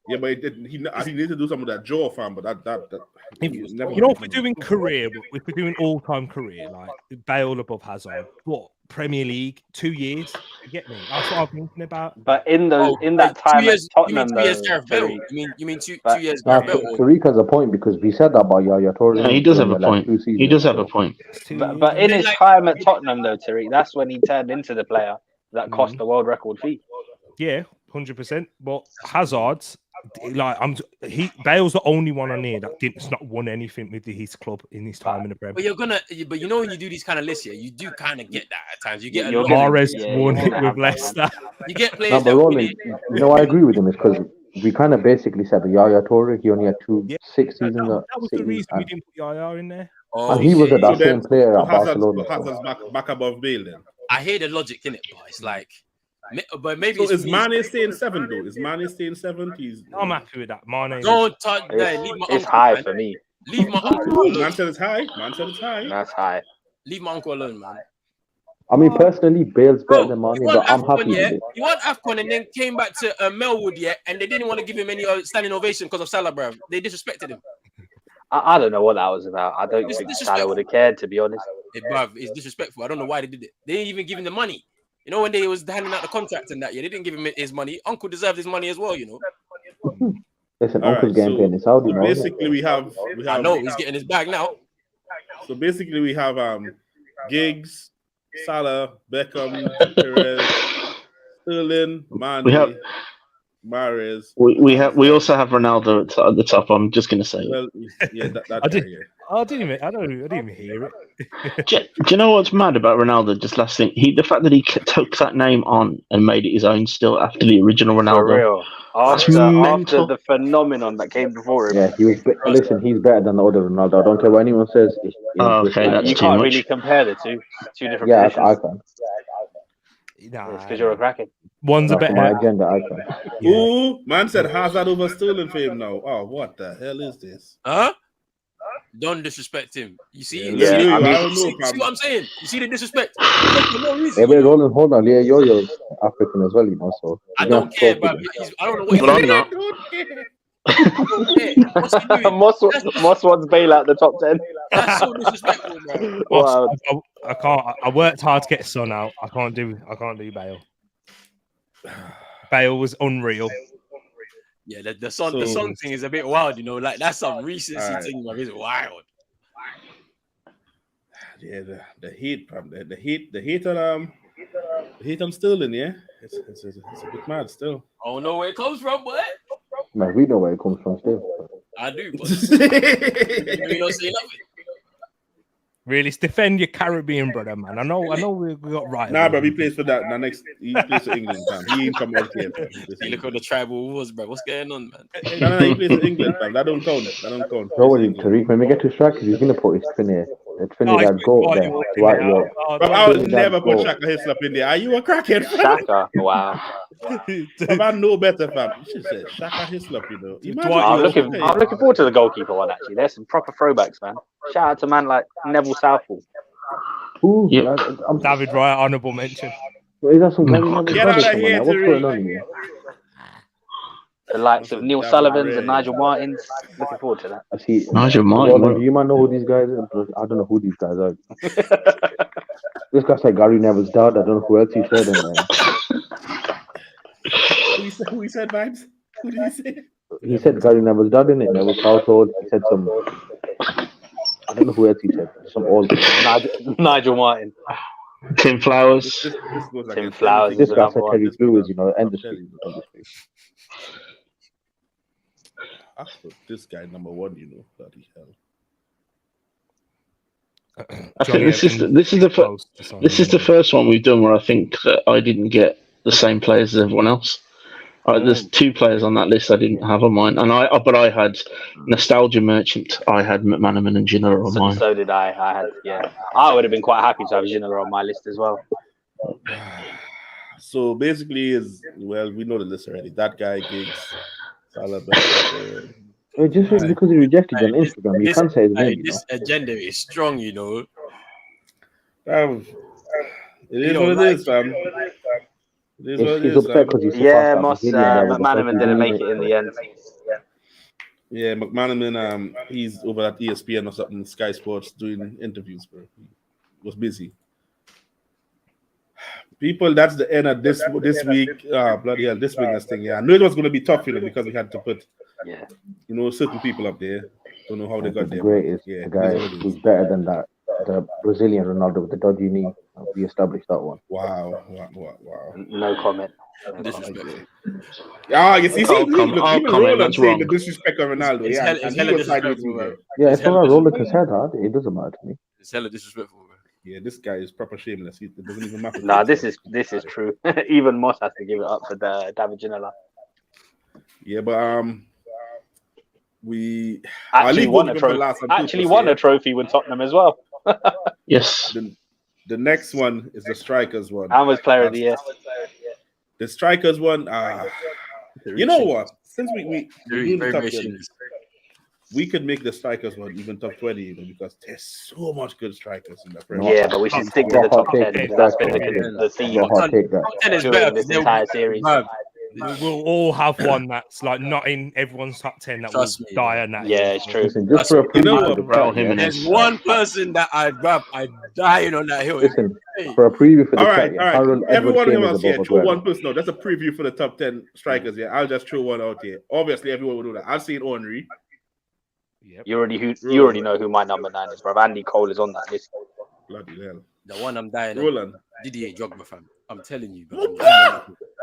Yeah, but he needed to do some of that jaw, fam. But that he was never. You know, if we're doing career, if we're doing all-time career, like Bale above Hazard, what Premier League 2 years? You get me? That's what I'm thinking about. But in that Two time years, at you mean Tottenham, 2 years though, Gareth Bale? Tariq, You mean two But- years Nah, Gareth Bale? Tariq has a point because we said that about Yaya Toure. No, he does have a like point. 2 seasons He does have ago. a point. It's 2 but years. in his time at Tottenham, though, Tariq, that's when he turned into the player that cost the world record fee. Yeah, 100%. But Hazard, like Bale's the only one on here that didn't not won anything with his club in his time in the Premier. But you know when you do these kind of lists here, you do kind of get that at times. You get a You're lot. gonna- Mahrez yeah, won you're it gonna with have that, Leicester. You get No, players but that win Roland, it. you know, I agree with him. It's because we kind of basically said that Yaya Toure, he only had 6 That, seasons that at was the City, reason we and, didn't put Yaya in there. Oh, and he was yeah. at that So then- same player So at Barcelona. Hazard's back above Bale then. I hear the logic in it, but it's like, but maybe So it's is me. Mane staying 7 though? Is Mane staying 7th? He's I'm happy with that. Mane. Don't touch that. Leave my It's uncle, high man. for me. Leave my uncle Ooh, alone. man said it's high. Man said it's high. That's high. Leave my uncle alone, man. I mean, personally, Bale's better Bro, than he Mane, won but I'm happy AFCON, with yeah. it. He won AFCON and then came back to Melwood, yeah, and they didn't want to give him any standing ovation because of Salah, bro. They disrespected him. I don't know what that was about. I don't It's think disrespectful. Salah would have cared, to be honest. Bruv, it's disrespectful. I don't know why they did it. They didn't even give him the money. You know, when they was handing out the contract and that, yeah, they didn't give him his money. Uncle deserved his money as well, you know. Listen, All Uncle's right, getting so paid in Saudi, you know. basically we have I know he's getting his bag now. so basically we have Giggs, Salah, Beckham, Perez, Sterling, Mane, We have- Mahrez. We also have Ronaldo at the top. I'm just going to say. Well, yeah, that I guy, did- yeah. I didn't even hear it. Do you know what's mad about Ronaldo? Just last thing, the fact that he took that name on and made it his own still after the original For Ronaldo. real. That's After mental. the phenomenon that came before him, Yeah, he was. Listen, he's better than the other Ronaldo. I don't care what anyone says. Oh, okay, that's you too can't much. really compare the two. Two different Yeah, I positions. can. Nah, It's because you're a Kraken. one's a That's for my better. agenda. I can. Yeah. Ooh, man said Hazard over Sterling for him now. Oh, what the hell is this? Huh? Don't disrespect him. You see? Yeah, You yeah, see, I you mean- I don't see, know, see what I'm saying? You see the disrespect? For no Hey, reason. wait, hold on. Yeah, you're African as well, you know. So I you're gonna don't have to care, talk bro. with him. I don't know what But I'm he's not. Hey, what's he doing? Moss wants Bale out the top 10. That's so disrespectful, man. Wow. I can't. I worked hard to get Son out. I can't do Bale. Bale was unreal. Yeah, the song thing is a bit wild, you know. Like that's some recency thing, man. It's wild. Yeah, the heat, the heat on Sterling, yeah. It's a bit mad still. I don't know where it comes from, boy. Man, we know where it comes from still. I do, but you don't say nothing. Really, defend your Caribbean brother, man. I know we got right. Nah, bro, he plays for that. He plays for England, fam. He ain't come out here, fam. You look at the tribal wars, bro. What's going on, man? No, he plays for England, fam. That don't count. Don't worry, Tariq. When we get to strikers, he's gonna put his Trinidad goat there. Right, yo. Bro, I would never put Shaka Hislop in there. Are you a crackhead, fam? Shaka. Wow. Fam, I know better, fam. You should say Shaka Hislop, you know. Imagine I'm looking forward to the goalkeeper one, actually. There's some proper throwbacks, man. Shout out to man like Neville Southall. Ooh, Yeah. David Raya, honourable mention. Is that some Get out of here, What's going on here? The likes of Neil Sullivans and Nigel Martins. Looking forward to that. I see. Nigel Martin. You might know who these guys are. I don't know who these guys are. This guy said Gary Neville's dad. I don't know who else he said. Who he said, Vibes? Who did he say? He said Gary Neville's dad, innit? Neville's household. He said some. I don't know who else he said. Some old. Nigel Martin. Tim Flowers. This goes like Tim a- Flowers. This guy said another Terry one. Brewers, you know, industry. I put this guy number one, you know. Bloody hell. I think this is the first one we've done where I think that I didn't get the same players as everyone else. There's two players on that list I didn't have on mine, but I had Nostalgia Merchant. I had McManaman and Ginola on mine. So did I. I would have been quite happy to have Ginola on my list as well. So basically, we know the list already. That guy, Giggs, Salah, Just because he rejected on Instagram, you can't say his name. This agenda is strong, you know. it is what it is, fam. It is what it He's is, upset fam. because he's Yeah, Moss McManaman didn't make it in the end. Yeah, McManaman, he's over at ESPN or something, Sky Sports, doing interviews, bro. He was busy. People, that's the end of this week. Bloody hell, this Wingers thing. Yeah, I knew it was going to be tough, you know, because we had to put, certain people up there. Don't know how they got there. Greatest, the guy who's better than that. The Brazilian Ronaldo with the dodgy knee. We established that one. Wow. No comment. Disrespectful. You see, even Roland saying the disrespect of Ronaldo. It's hella disrespectful, bro. Yeah, it's not Roland can say that. It doesn't matter to me. It's hella disrespectful, bro. Yeah, this guy is proper shameless. It doesn't even matter. Nah, this is true. Even Moss has to give it up for David Ginola. Yeah, but we actually won a trophy with Tottenham as well. Yes. The next one is the strikers one. And was player of the year. The strikers one. You know what? Since we could make the strikers one even top 20, you know, because there's so much good strikers in the Premier League. Yeah, but we should stick to the top 10. That's been the theme during this entire series. We'll all have one that's like not in everyone's top 10 that will die on that. Yeah, it's true. Listen, just for a preview, there's one person that I dying on that hill. Listen, for a preview for the all right. Everyone of us here, throw one person. No, that's a preview for the top 10 strikers. Yeah, I'll just throw one out here. Obviously, everyone will do that. I've seen Henry. Yep. You already know who my number 9 is, bro. Andy Cole is on that list. Bloody hell. The one I'm dying Roland. Didier Drogba, fam. I'm telling you, bro.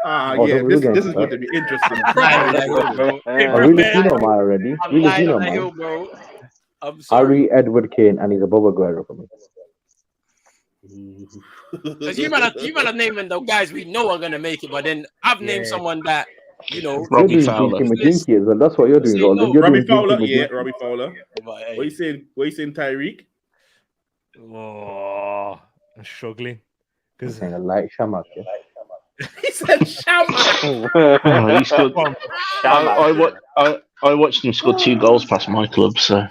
This is going to be interesting. I really seen him already. Really seen him, bro. I'm sorry. Harry Edward Kane, and he's above Aguero for me. Because you might have named those guys we know are gonna make it, but then I've named someone that Robbie Fowler. That's what you're doing, Roland. Robbie Fowler, Robbie Fowler. What are you saying? Tyreek? Oh, I'm struggling. Because saying a light Shamak, yeah. He said Shamak. He scored. I watched him score 2 goals past my club. So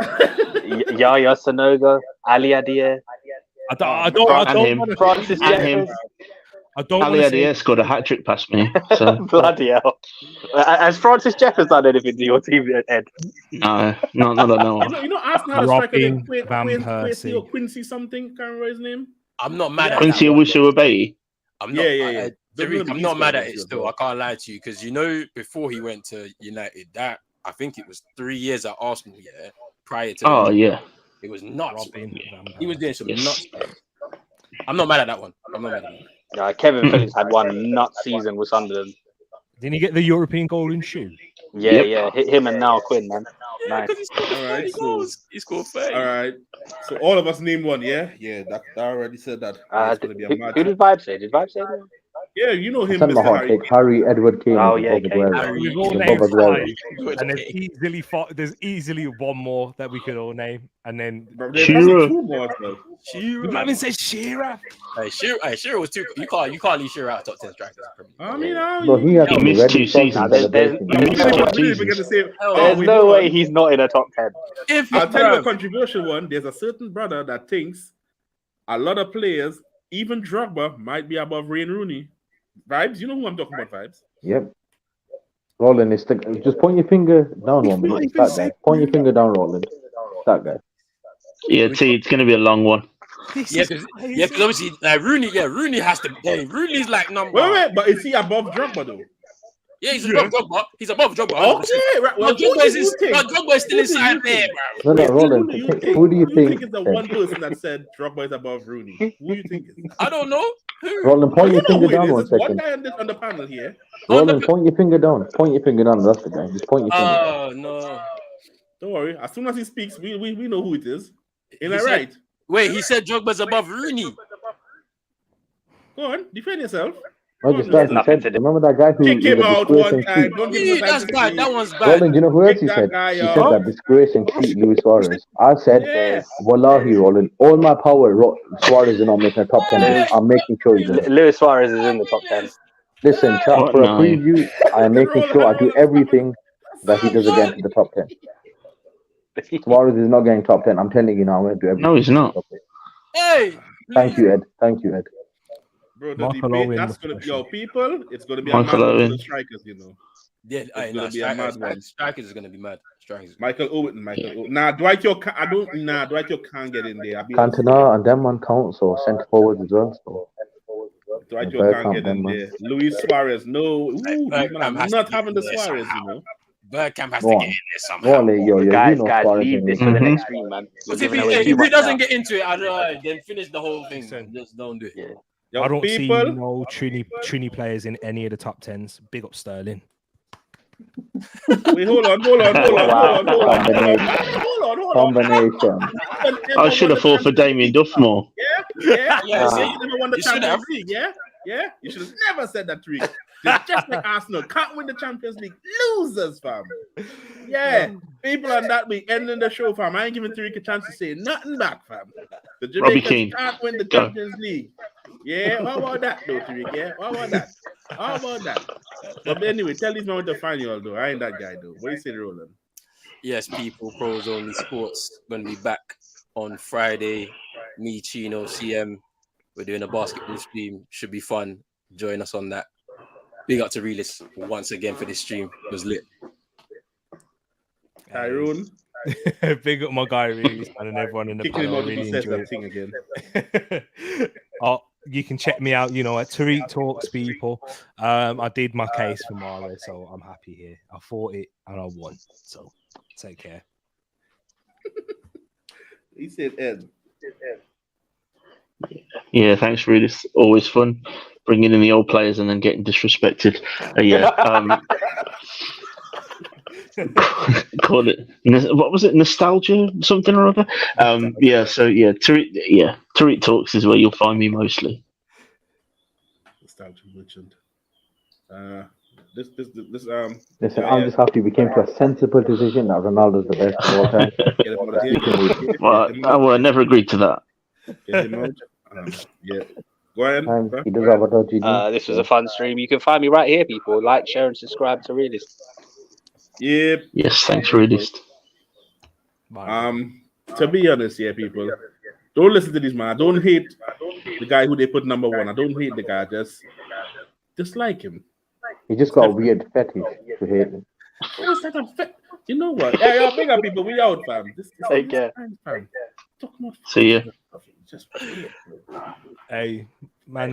Yaya Sanogo, Ali Adia. I don't Francis Jeffers. I don't want Ali to say Adair scored a hat trick past me. So Bloody hell. Has Francis Jeffers done anything to your team, Ed? no, not that I know of. You know, Arsenal had a striker named Robin Van Persie. or Quincy something. Can't remember his name. I'm not mad at Quincy that one. Owusu-Abeyi. I'm not. Yeah. Tariq, I'm not mad at it He's still. I can't lie to you because before he went to United, that I think it was 3 years at Arsenal. Yeah, prior to Oh that, yeah. it was nuts. Robin Van He was doing some Yes. nuts. I'm not mad at that one. I'm not mad at it. Kevin Phillips had one nut season with Sunderland. Didn't he get the European Golden Shoe? Yeah. Him and Niall Quinn, man. Nice. Because he scored All right, 30 so- goals. He scored 30. All right. So all of us named one. Yeah. That already said that. It's going to be a mad. Who did Vibe say? Did Vibe say that? Yeah, you know him, Send my Mr. hot Harry. take. Harry Edward Kane. Oh, and yeah, Bob Kane. Aguero. We've all And named Bob Aguero. five, and there's easily one more that we could all name, and then Bro, there's Shearer. probably two more as well. we might even say Shearer. Hey, Shearer was too. You can't leave Shearer out top 10 strikers. I mean, No, he has He to be missed ready 2 for seasons. the There's- celebration. there's- we no didn't way. even get to say. There's we no know way one. he's not in a top 10. If I'll tell you a controversial one. There's a certain brother that thinks a lot of players, even Drogba, might be above Wayne Rooney. Vibes, you know who I'm talking about, Vibes? Yep. Roland is just point your finger down one It's not minute. even That guy. Point your finger down, Roland. That guy. Yeah, T, it's going to be a long one. Yeah, because obviously, Rooney has to. Hey, Rooney's like number. Wait, but is he above Drogba though? Yeah, he's above Drogba. He's above Drogba. Okay, right. Well, But who Drogba do you think? is still inside there, bro. No, Roland. Who do you think? is the one person that said Drogba is above Rooney? Who do you think is? I don't know. Who? Roland, point You your know finger who it down is. one It's one second. guy on the panel here. Roland, point your finger down. Point your finger down. That's the guy. Just point your finger. Oh no! Don't worry. As soon as he speaks, we know who it is. Ain't He that said- right? Wait, he said Drogba's above Rooney. Go on, defend yourself. No, just Roland, that. He said, remember that guy who Kick him was a out disgrace one and time. cheat? Don't give Yeah, him the that's time to bad. speak. That one's bad. Roland, you know who else Kick he that said? guy He out. said that disgrace and cheat Luis Suarez. I said, Yeah. Wallahi, Roland, all my power, Suarez is not making a top 10. I'm making sure he does. Luis Suarez is in the top 10. Listen, chat, What? for a No. preview, I am making sure I do everything that he does again to the top 10. Suarez is not getting top 10. I'm telling you now, I'm going to do everything. No, he's not. Hey, Thank you, Ed. Thank you, Ed. Bro, the Michael debate, Owen that's was going to be special. our people. It's going to be Michael a mad one for Owen. the strikers, you know. Yeah, gonna be a mad one. Strikers is gonna be mad. Strikers. Michael Owen. Nah, Dwight York can't get in there. I'll be honest. Cantona and them one count, so centre forwards as well. So. Dwight Yeah, York can't Bergkamp, get in them, man. there. Luis Suarez, no. Ooh, Bergkamp I'm has not to having get the in there Suarez, somehow. you know. Bergkamp has Go to on. get in there somehow. Rolly, yo, you Guys, know guys, Suarez. leave this is- for the Mhm. next stream, man. We're But giving if away he too much doesn't now. get into it, I don't know, then finish the whole thing. Listen. Just don't do it. Yeah. Yo, I don't people, see no Trini players in any of the top 10s. Big up Sterling. Wait, hold on. Combination. I should have fought for Damien Duff more. Yeah. Yeah, See, see? you never won the You should have. Champions League. Yeah. You should have never said that, Tariq. It's just like Arsenal can't win the Champions League. Losers, fam. Yeah. People on that week ending the show, fam. I ain't giving Tariq a chance to say nothing back, fam. The Robbie Jamaicans Keane. can't win the Go. Champions League. Yeah. How about that, though, Tariq? Yeah. How about that? But anyway, tell these men to find you all, though. I ain't that guy, though. What do you say, Roland? Yes, people, Pros Only Sports gonna be back on Friday. Me, Chino, CM. We're doing a basketball stream. Should be fun. Join us on that. Big up to Realist once again for this stream. It was lit. Tyrone, Big up my guy, really, and everyone in the kicking him panel. out if he Really says enjoyed that thing again. it. You can check me out, at Tariq Talks, people. I did my case for Mara, so I'm happy here. I fought it and I won. So take care. He said Ed. Yeah, thanks, Rudy. It's always fun bringing in the old players and then getting disrespected. Call it. What was it? Nostalgia, something or other. Tariq Talks is where you'll find me mostly. Nostalgia merchant. This Listen, I'm just happy we came to a sensible decision that Ronaldo's the best of all time. Get him out of here. Well, I never agreed to that. Get him out. Yeah. Go ahead. And bro. he does have a dodgy This was a fun stream. You can find me right here, people. Like, share, and subscribe to Realist. Yep. Yes, thanks, Rudy. To be honest, yeah, people, Don't listen to these man. I don't hate the guy who they put number one. I don't hate the guy. Just like him. He just got a weird fetish to hate him. What's that? You know what? Yeah, bigger people. We out, fam. Take care. Fam. Talk more. See ya. Just Hey,